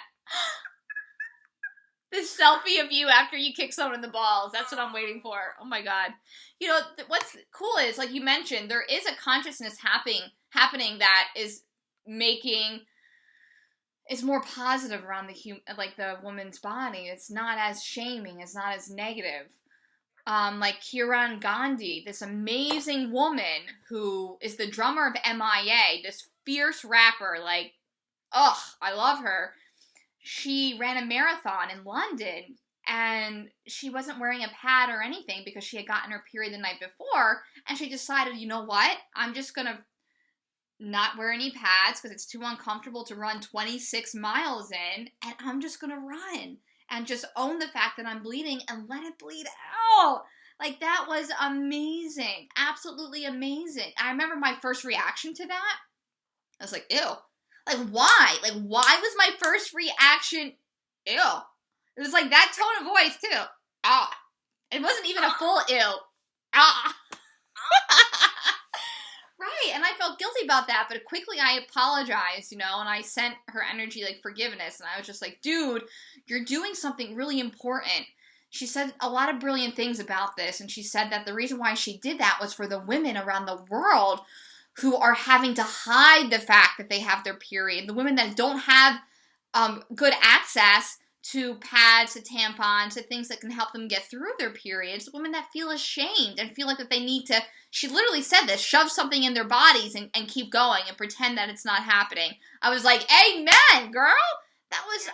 This selfie of you after you kick someone in the balls. That's what I'm waiting for. Oh my god. You know, what's cool is, like you mentioned, there is a consciousness happening that is more positive around the woman's body. It's not as shaming. It's not as negative. Like Kiran Gandhi, this amazing woman who is the drummer of MIA, this fierce rapper, like, I love her. She ran a marathon in London, and she wasn't wearing a pad or anything because she had gotten her period the night before, and she decided, you know what, I'm just gonna not wear any pads because it's too uncomfortable to run 26 miles in, and I'm just gonna run. And just own the fact that I'm bleeding and let it bleed out. Like, that was amazing. Absolutely amazing. I remember my first reaction to that. I was like, ew. Like, why? Like, why was my first reaction, ew? It was like that tone of voice, too. Ah. It wasn't even a full ew. Ah. Right, and I felt guilty about that, but quickly I apologized, and I sent her energy, like, forgiveness, and I was just like, dude, you're doing something really important. She said a lot of brilliant things about this, and she said that the reason why she did that was for the women around the world who are having to hide the fact that they have their period, the women that don't have good access to pads, to tampons, to things that can help them get through their periods, women that feel ashamed and feel like that they need to, she literally said this, shove something in their bodies and keep going and pretend that it's not happening. I was like, amen, girl! That was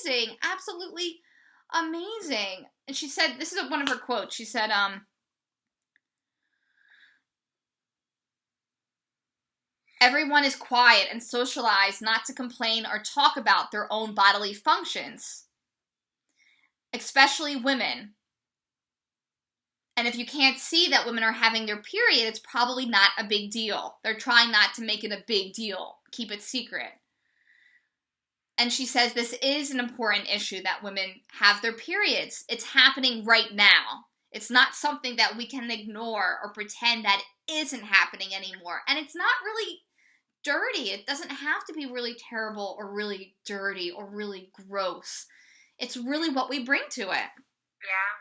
amazing. Absolutely amazing. And she said, this is one of her quotes, she said, everyone is quiet and socialized not to complain or talk about their own bodily functions, especially women. And if you can't see that women are having their period, it's probably not a big deal. They're trying not to make it a big deal. Keep it secret. And she says this is an important issue that women have their periods. It's happening right now. It's not something that we can ignore or pretend that isn't happening anymore. And it's not really dirty. It doesn't have to be really terrible or really dirty or really gross. It's really what we bring to it. Yeah,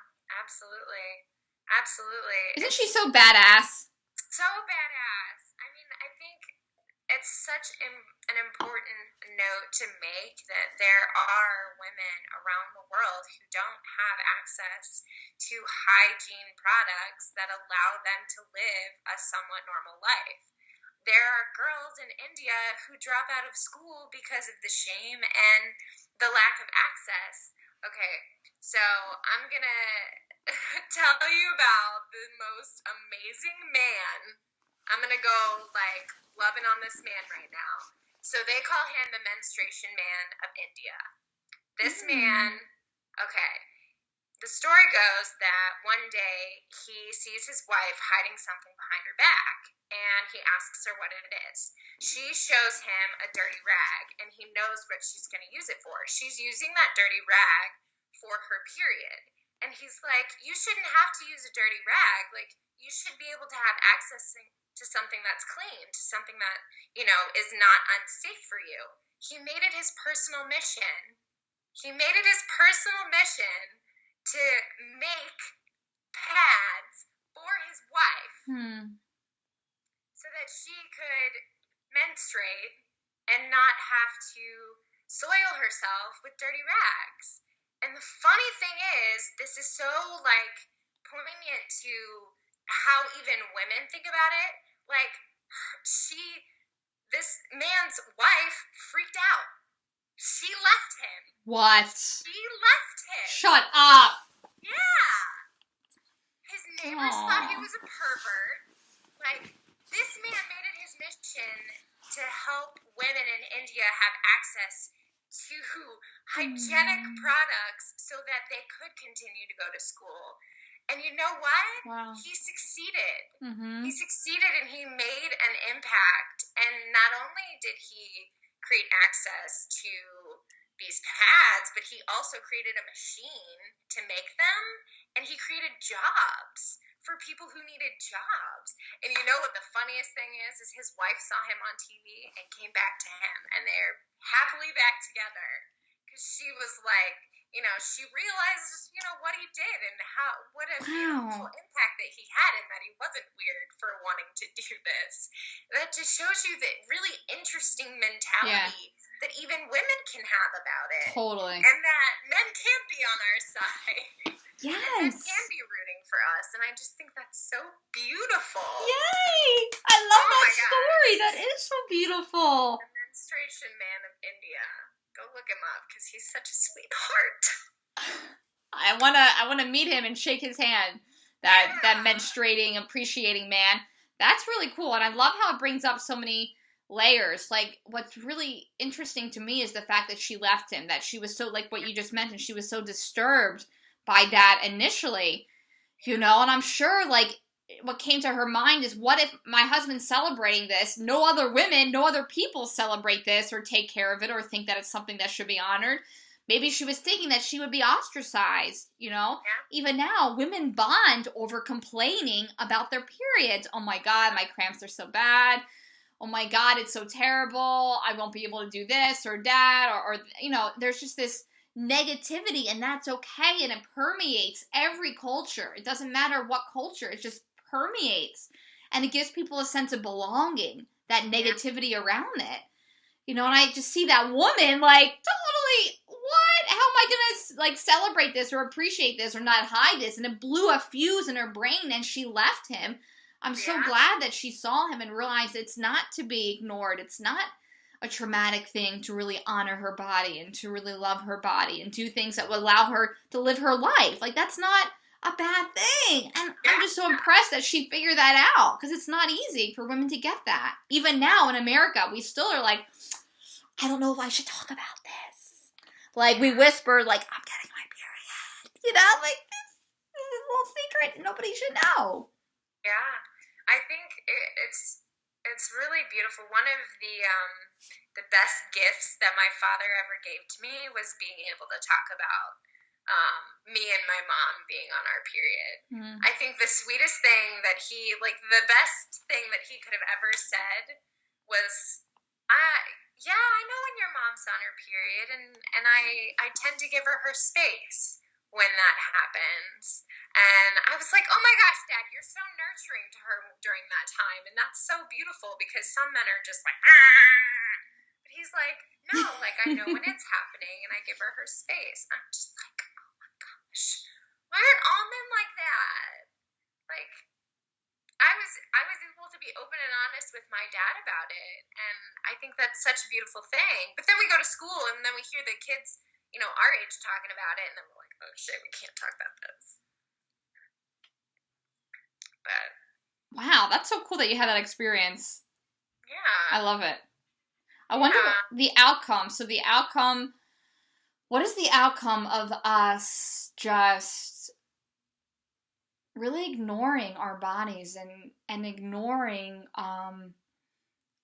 absolutely. Absolutely. Isn't she so badass? So badass. I mean, I think it's such an important note to make that there are women around the world who don't have access to hygiene products that allow them to live a somewhat normal life. There are girls in India who drop out of school because of the shame and the lack of access. Okay, so I'm gonna tell you about the most amazing man. I'm gonna go like loving on this man right now. So they call him the Menstruation Man of India. This man, okay, the story goes that one day he sees his wife hiding something behind her back, and he asks her what it is. She shows him a dirty rag, and he knows what she's going to use it for. She's using that dirty rag for her period. And he's like, you shouldn't have to use a dirty rag. Like, you should be able to have access to something that's clean, to something that, you know, is not unsafe for you. He made it his personal mission. He made it his personal mission to make pads for his wife so that she could menstruate and not have to soil herself with dirty rags. And the funny thing is, this is so, like, poignant to how even women think about it. Like, this man's wife freaked out. She left him. What? She left him. Shut up. Yeah. His neighbors thought he was a pervert. Like, this man made it his mission to help women in India have access to hygienic products so that they could continue to go to school. And you know what? Wow. He succeeded. Mm-hmm. He succeeded and he made an impact. And not only did he create access to these pads, but he also created a machine to make them. And he created jobs for people who needed jobs. And you know what the funniest thing is his wife saw him on TV and came back to him. And they're happily back together. Because she was like, you know, she realized, you know, what he did and what a beautiful impact that he had and that he wasn't weird for wanting to do this. That just shows you that really interesting mentality that even women can have about it. Totally. And that men can be on our side. Yes. Men can be rooting for us. And I just think that's so beautiful. Yay! I love that story. That is so beautiful. The Menstruation Man of India. Go look him up because he's such a sweetheart. I wanna meet him and shake his hand. That menstruating, appreciating man. That's really cool, and I love how it brings up so many layers. Like, what's really interesting to me is the fact that she left him. That she was so, like what you just mentioned, she was so disturbed by that initially, you know. And I'm sure, like, what came to her mind is, what if my husband's celebrating this? No other women, no other people celebrate this or take care of it or think that it's something that should be honored. Maybe she was thinking that she would be ostracized, you know? Yeah. Even now, women bond over complaining about their periods. Oh my God, my cramps are so bad. Oh my God, it's so terrible. I won't be able to do this or that. Or you know, there's just this negativity, and that's okay. And it permeates every culture. It doesn't matter what culture. It just permeates, and it gives people a sense of belonging, that negativity around it, you know. And I just see that woman like, totally, what, how am I gonna like celebrate this or appreciate this or not hide this? And it blew a fuse in her brain and she left him. I'm so glad that she saw him and realized it's not to be ignored. It's not a traumatic thing to really honor her body and to really love her body and do things that would allow her to live her life. Like, that's not a bad thing. And I'm just so impressed that she figured that out, because it's not easy for women to get that. Even now in America, we still are like, I don't know if I should talk about this. Like, we whisper, like, I'm getting my period. You know, like, this is little secret nobody should know. Yeah, I think it's really beautiful. One of the best gifts that my father ever gave to me was being able to talk about me and my mom being on our period. I think the sweetest thing that the best thing that he could have ever said was, yeah, I know when your mom's on her period, and I tend to give her space when that happens. And I was like, oh my gosh, Dad, you're so nurturing to her during that time. And that's so beautiful, because some men are just like, ah! But he's like, no, like, I know when it's happening, and I give her space. I'm just like, oh my gosh, why aren't all men like that? Like, I was able to be open and honest with my dad about it, and I think that's such a beautiful thing. But then we go to school, and then we hear the kids, our age talking about it, and then we're like, oh shit, we can't talk about this. But wow, that's so cool that you had that experience. Yeah, I love it. I wonder the outcome. So what is the outcome of us just really ignoring our bodies and ignoring,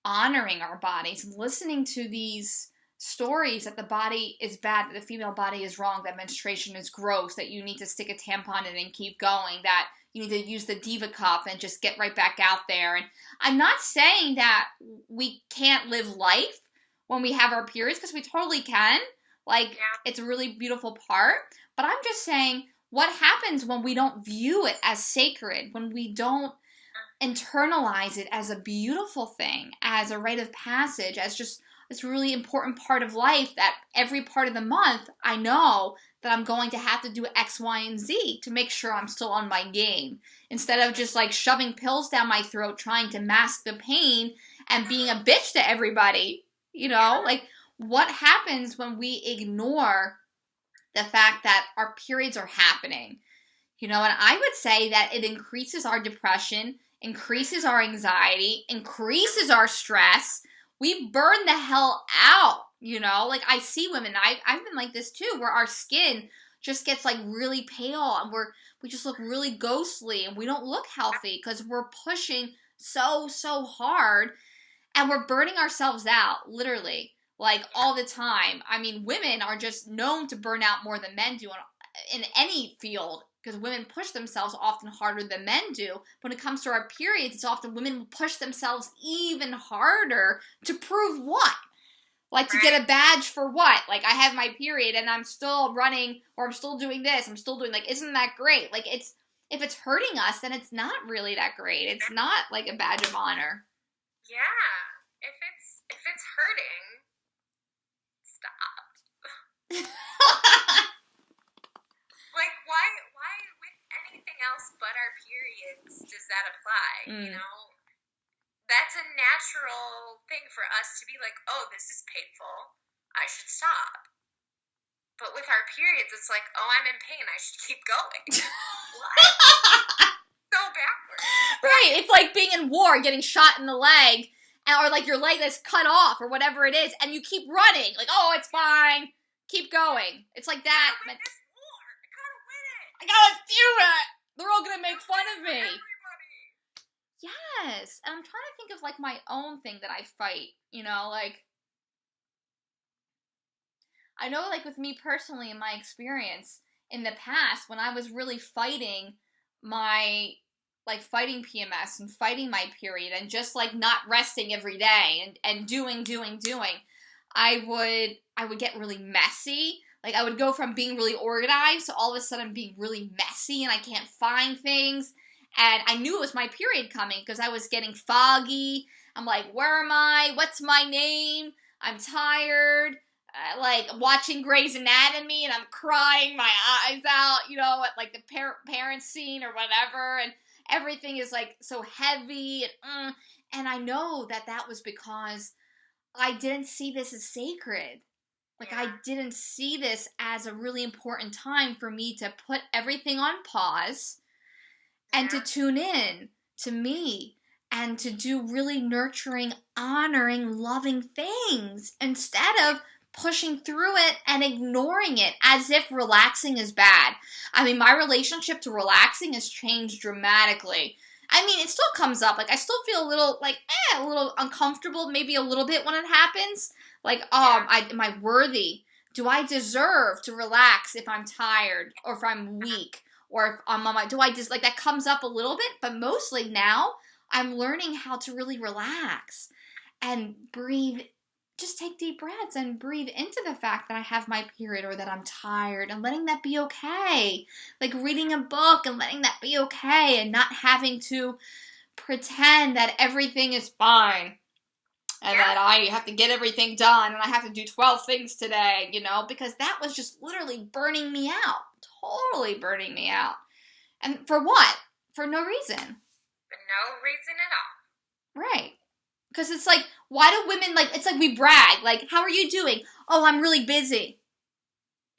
honoring our bodies, and listening to these stories that the body is bad, that the female body is wrong, that menstruation is gross, that you need to stick a tampon in and keep going, that you need to use the diva cup and just get right back out there. And I'm not saying that we can't live life when we have our periods, because we totally can. Like, it's a really beautiful part. But I'm just saying, what happens when we don't view it as sacred, when we don't internalize it as a beautiful thing, as a rite of passage, as just this really important part of life, that every part of the month I know that I'm going to have to do X, Y, and Z to make sure I'm still on my game, instead of just like shoving pills down my throat, trying to mask the pain and being a bitch to everybody, like, what happens when we ignore the fact that our periods are happening? And I would say that it increases our depression, increases our anxiety, increases our stress. We burn the hell out, like, I see women, I've been like this too, where our skin just gets like really pale, and we just look really ghostly, and we don't look healthy because we're pushing so hard, and we're burning ourselves out, literally, like, all the time. I mean, women are just known to burn out more than men do in any field, because women push themselves often harder than men do. When it comes to our periods, it's often women will push themselves even harder to prove what? Like, to get a badge for what? Like, I have my period and I'm still running, or I'm still doing this, I'm still doing, like, isn't that great? Like, if it's hurting us, then it's not really that great. It's not like a badge of honor. Yeah. If it's hurting, stop. Like, why with anything else but our periods does that apply? That's a natural thing for us to be like, oh, this is painful, I should stop. But with our periods, it's like, oh, I'm in pain, I should keep going. What? So backwards. Right, it's like being in war, getting shot in the leg, or like your leg is cut off, or whatever it is, and you keep running, like, oh, it's fine, keep going. It's like that. I gotta win this war. I gotta win it. I gotta do it. They're all gonna make fun of me. Everybody. Yes, and I'm trying to think of like my own thing that I fight. Like, I know, like, with me personally, in my experience in the past, when I was really fighting fighting PMS and fighting my period, and just like not resting every day and doing, I would get really messy. Like, I would go from being really organized to all of a sudden being really messy, and I can't find things. And I knew it was my period coming because I was getting foggy. I'm like, where am I? What's my name? I'm tired. Like, watching Grey's Anatomy, and I'm crying my eyes out, at like the parent scene or whatever. And everything is like so heavy. And I know that was because I didn't see this as sacred. Like, I didn't see this as a really important time for me to put everything on pause and to tune in to me and to do really nurturing, honoring, loving things instead of pushing through it and ignoring it as if relaxing is bad. I mean, my relationship to relaxing has changed dramatically. I mean, it still comes up. Like, I still feel a little, like, a little uncomfortable, maybe a little bit when it happens. Like, am I worthy? Do I deserve to relax if I'm tired or if I'm weak or if I'm on my, do I just, like, that comes up a little bit, but mostly now I'm learning how to really relax and breathe. Just take deep breaths and breathe into the fact that I have my period or that I'm tired and letting that be okay. Like reading a book and letting that be okay and not having to pretend that everything is fine and that I have to get everything done and I have to do 12 things today, you know, because that was just literally burning me out. Totally burning me out. And for what? For no reason. For no reason at all. Right. Because it's like, why do women, like, it's like we brag. Like, how are you doing? Oh, I'm really busy.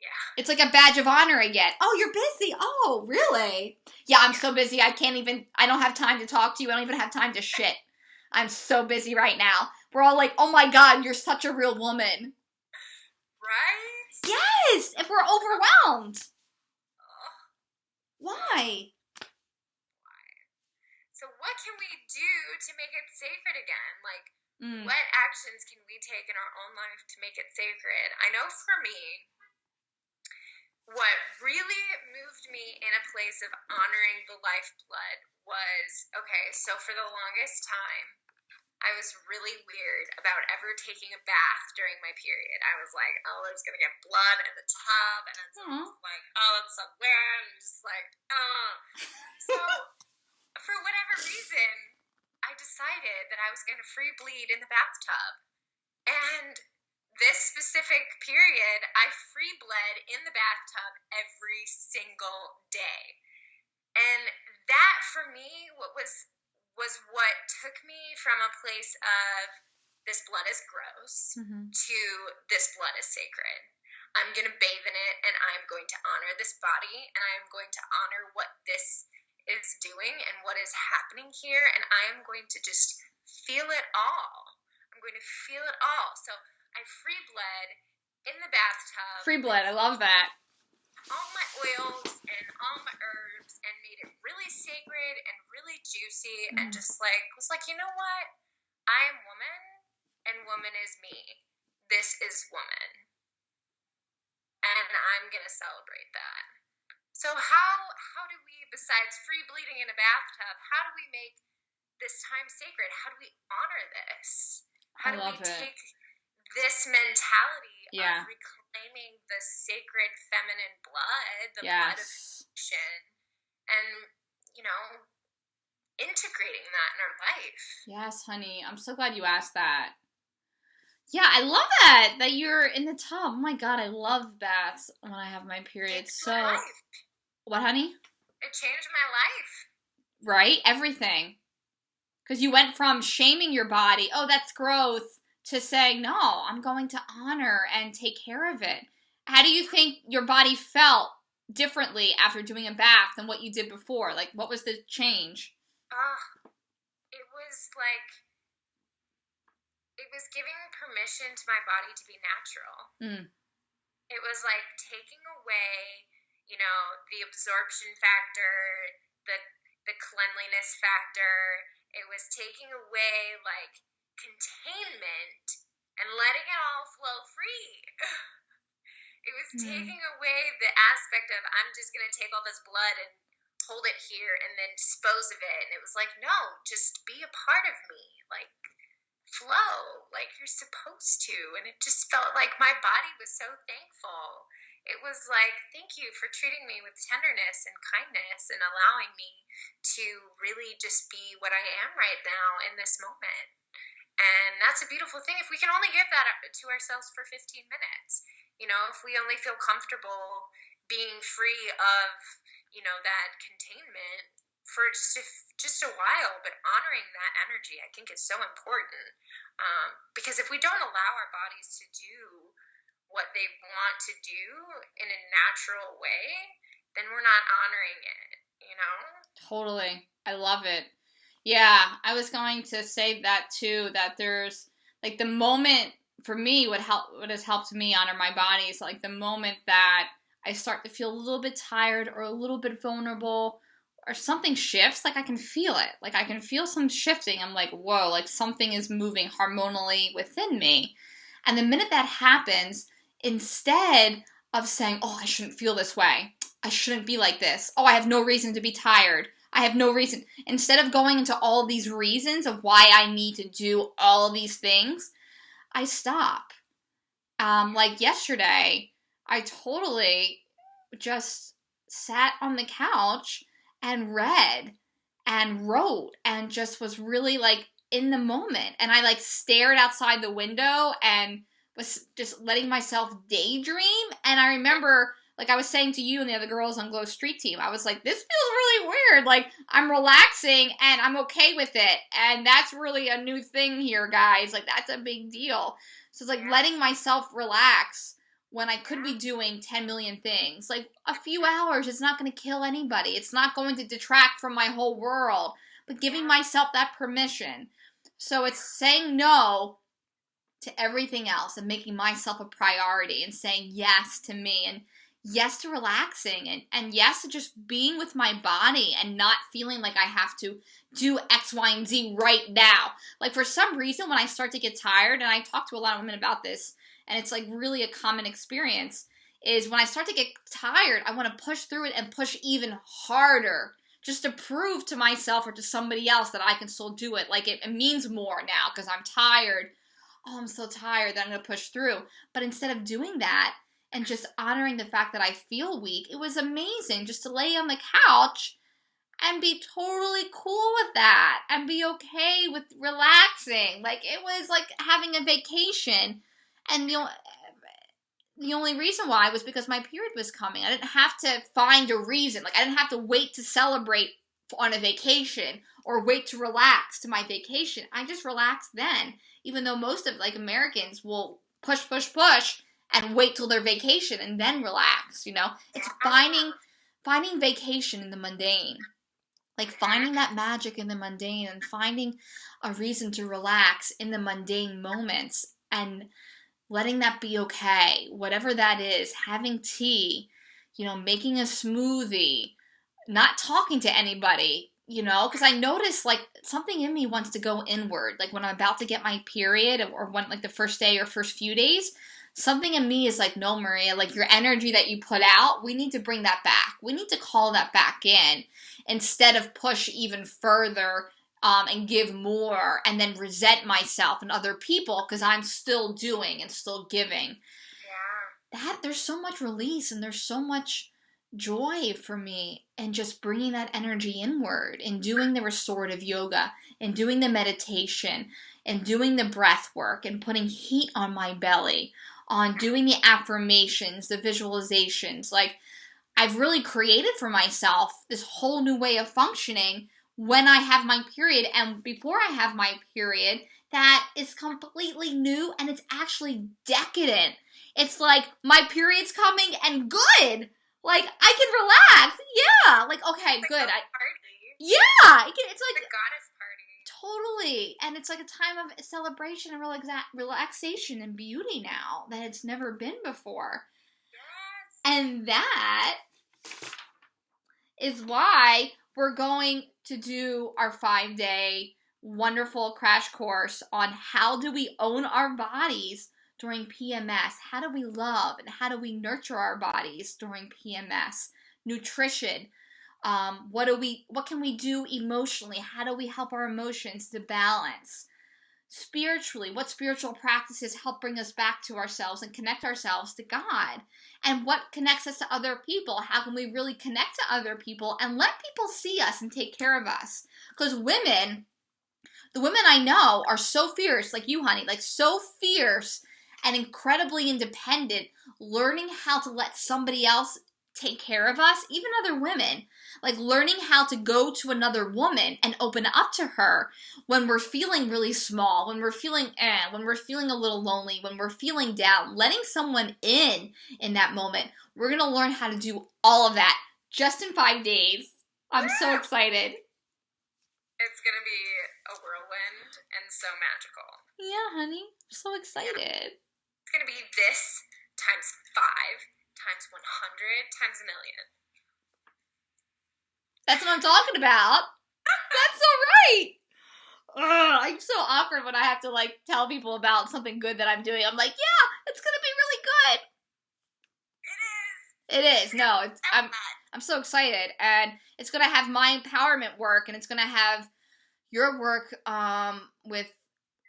Yeah. It's like a badge of honor again. Oh, you're busy. Oh, really? Yeah, I'm so busy. I don't have time to talk to you. I don't even have time to shit. I'm so busy right now. We're all like, oh my God, you're such a real woman. Right? Yes, if we're overwhelmed. Why? So what can we do to make it sacred again? Like, what actions can we take in our own life to make it sacred? I know for me, what really moved me in a place of honoring the lifeblood was, okay, so for the longest time, I was really weird about ever taking a bath during my period. I was like, oh, there's going to get blood in the tub, and it's like, oh, it's so weird, and just like, oh. So, for whatever reason, I decided that I was going to free bleed in the bathtub. And this specific period, I free bled in the bathtub every single day. And that, for me, was what took me from a place of this blood is gross to this blood is sacred. I'm going to bathe in it, and I'm going to honor this body, and I'm going to honor what this is doing and what is happening here, and I am going to just feel it all. I'm going to feel it all. So I free bled in the bathtub. Free bled, I love that. All my oils and all my herbs and made it really sacred and really juicy and just like, was like, you know what? I am woman and woman is me. This is woman. And I'm going to celebrate that. So how do we, besides free bleeding in a bathtub, how do we make this time sacred? How do we honor this? How do we take this mentality of reclaiming the sacred feminine blood, the blood of emotion, and, you know, integrating that in our life? Yes, honey. I'm so glad you asked that. Yeah, I love that you're in the tub. Oh my God, I love baths when I have my period. So, what, honey? It changed my life. Right? Everything. Because you went from shaming your body, oh, that's gross, to saying, no, I'm going to honor and take care of it. How do you think your body felt differently after doing a bath than what you did before? Like, what was the change? It was like, it was giving permission to my body to be natural. It was like taking away, you know, the absorption factor, the cleanliness factor. It was taking away, like, containment and letting it all flow free. It was taking away the aspect of, I'm just going to take all this blood and hold it here and then dispose of it. And it was like, no, just be a part of me. Like, flow like you're supposed to. And it just felt like my body was so thankful. It was like, thank you for treating me with tenderness and kindness and allowing me to really just be what I am right now in this moment. And that's a beautiful thing. If we can only give that to ourselves for 15 minutes, you know, if we only feel comfortable being free of, you know, that containment for just a while, but honoring that energy, I think is so important. Because if we don't allow our bodies to do what they want to do in a natural way, then we're not honoring it, you know? Totally. I love it. Yeah, I was going to say that too, that there's, like, the moment for me, what has helped me honor my body is like the moment that I start to feel a little bit tired or a little bit vulnerable or something shifts, like I can feel it. Like I can feel some shifting. I'm like, whoa, like something is moving harmoniously within me. And the minute that happens, instead of saying, oh, I shouldn't feel this way, I shouldn't be like this, oh, I have no reason to be tired, I have no reason. Instead of going into all these reasons of why I need to do all these things, I stop. Like yesterday, I totally just sat on the couch and read and wrote and just was really like in the moment. And I like stared outside the window and was just letting myself daydream. And I remember, like I was saying to you and the other girls on Glow Street Team, I was like, this feels really weird. Like I'm relaxing and I'm okay with it. And that's really a new thing here, guys. Like that's a big deal. So it's like letting myself relax when I could be doing 10 million things. Like a few hours is not going to kill anybody. It's not going to detract from my whole world. But giving myself that permission. So it's saying no to everything else and making myself a priority and saying yes to me and yes to relaxing and yes to just being with my body and not feeling like I have to do X, Y, and Z right now. Like for some reason when I start to get tired, and I talk to a lot of women about this, and it's like really a common experience, is when I start to get tired, I want to push through it and push even harder just to prove to myself or to somebody else that I can still do it. Like it means more now because I'm tired. Oh, I'm so tired that I'm going to push through. But instead of doing that and just honoring the fact that I feel weak, it was amazing just to lay on the couch and be totally cool with that and be okay with relaxing. Like it was like having a vacation. And the only reason why was because my period was coming. I didn't have to find a reason. Like I didn't have to wait to celebrate on a vacation or wait to relax to my vacation. I just relaxed then. Even though most of like Americans will push and wait till their vacation and then relax, you know? It's finding vacation in the mundane. Like finding that magic in the mundane and finding a reason to relax in the mundane moments and letting that be okay. Whatever that is, having tea, you know, making a smoothie, not talking to anybody, you know, because I noticed like something in me wants to go inward. Like when I'm about to get my period or when like the first day or first few days, something in me is like, no, Maria, like your energy that you put out, we need to bring that back. We need to call that back in instead of push even further and give more and then resent myself and other people because I'm still doing and still giving. Yeah. There's so much release and there's so much joy for me and just bringing that energy inward and doing the restorative yoga and doing the meditation and doing the breath work and putting heat on my belly, on doing the affirmations, the visualizations. Like I've really created for myself this whole new way of functioning when I have my period and before I have my period that is completely new and it's actually decadent. It's like my period's coming and good. Like I can relax. Yeah. Like okay, it's good. Like yeah. It's like the goddess party. Totally. And it's like a time of celebration and relaxation and beauty now that it's never been before. Yes. And that is why we're going to do our 5-day wonderful crash course on how do we own our bodies during PMS? How do we love and how do we nurture our bodies during PMS? Nutrition. What can we do emotionally? How do we help our emotions to balance? Spiritually, what spiritual practices help bring us back to ourselves and connect ourselves to God? And what connects us to other people? How can we really connect to other people and let people see us and take care of us? Because the women I know are so fierce, like you, honey, like so fierce and incredibly independent, learning how to let somebody else take care of us, even other women, like learning how to go to another woman and open up to her when we're feeling really small, when we're feeling when we're feeling a little lonely, when we're feeling down, letting someone in that moment. We're going to learn how to do all of that just in 5 days. I'm so excited. It's going to be a whirlwind and so magical. Yeah, honey. I'm so excited. It's going to be this times 5 times 100 times a million. That's what I'm talking about. That's so right. Ugh, I'm so awkward when I have to, like, tell people about something good that I'm doing. I'm like, yeah, it's going to be really good. It is. No, I'm so excited. And it's going to have my empowerment work, and it's going to have your work with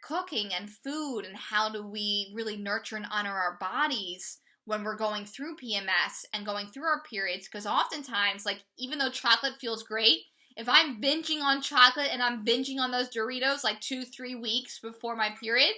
cooking and food and how do we really nurture and honor our bodies when we're going through PMS and going through our periods, because oftentimes, like, even though chocolate feels great, if I'm binging on chocolate and I'm binging on those Doritos like 2-3 weeks before my period,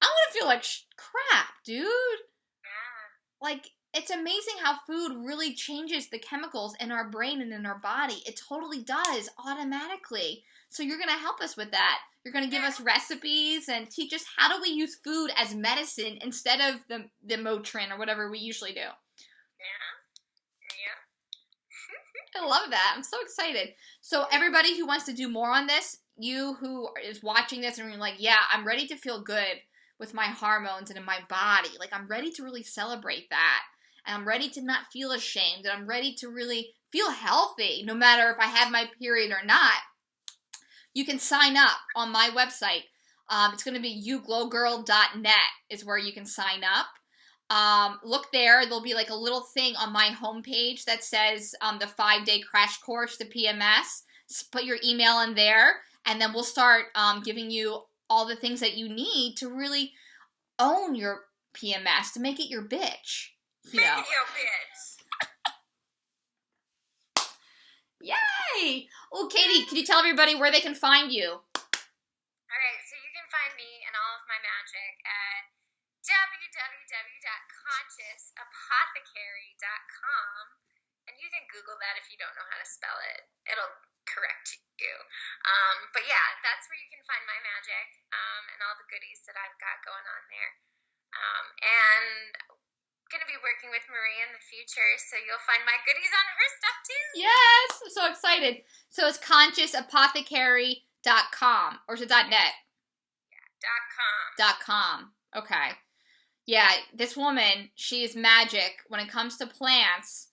I'm gonna feel like crap, dude. Yeah. Like, it's amazing how food really changes the chemicals in our brain and in our body. It totally does, automatically. So you're gonna help us with that. You're going to give us recipes and teach us how do we use food as medicine instead of the Motrin or whatever we usually do. Yeah. I love that. I'm so excited. So everybody who wants to do more on this, you who is watching this and you're like, yeah, I'm ready to feel good with my hormones and in my body. Like, I'm ready to really celebrate that. And I'm ready to not feel ashamed. And I'm ready to really feel healthy no matter if I have my period or not. You can sign up on my website. It's going to be youglowgirl.net is where you can sign up. Look there. There'll be like a little thing on my homepage that says the 5-day crash course to PMS. Just put your email in there, and then we'll start giving you all the things that you need to really own your PMS, to make it your bitch. Make it your bitch. Yay! Oh, Katie, can you tell everybody where they can find you? Alright, so you can find me and all of my magic at www.consciousapothecary.com, and you can Google that if you don't know how to spell it. It'll correct you. But yeah, that's where you can find my magic and all the goodies that I've got going on there. And going to be working with Maria in the future, so you'll find my goodies on her stuff too. Yes, I'm so excited. So it's consciousapothecary.com, or is it .net? Yeah, .com. Okay. Yeah, this woman, she is magic when it comes to plants,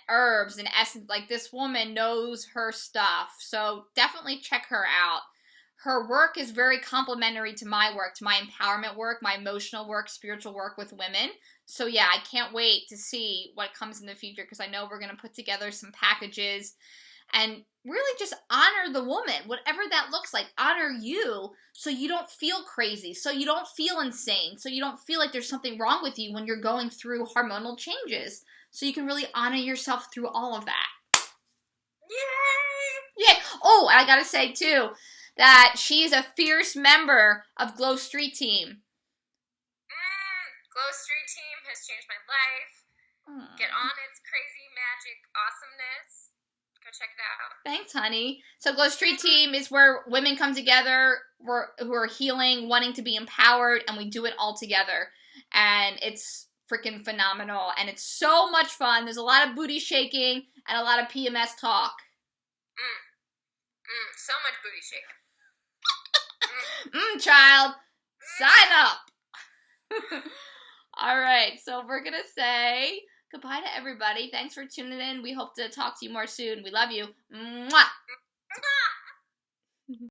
herbs, and essence. Like, this woman knows her stuff, so definitely check her out. Her work is very complementary to my work, to my empowerment work, my emotional work, spiritual work with women. So yeah, I can't wait to see what comes in the future, because I know we're going to put together some packages and really just honor the woman, whatever that looks like. Honor you so you don't feel crazy, so you don't feel insane, so you don't feel like there's something wrong with you when you're going through hormonal changes. So you can really honor yourself through all of that. Yay! Yeah. Oh, I got to say too, that she's a fierce member of Glow Street Team. Glow Street Team has changed my life. Get on its crazy magic awesomeness. Go check it out. Thanks, honey. So Glow Street Team is where women come together who are healing, wanting to be empowered, and we do it all together. And it's freaking phenomenal, and it's so much fun. There's a lot of booty shaking and a lot of PMS talk. So much booty shaking. Child, sign up. All right, so we're going to say goodbye to everybody. Thanks for tuning in. We hope to talk to you more soon. We love you. Mwah.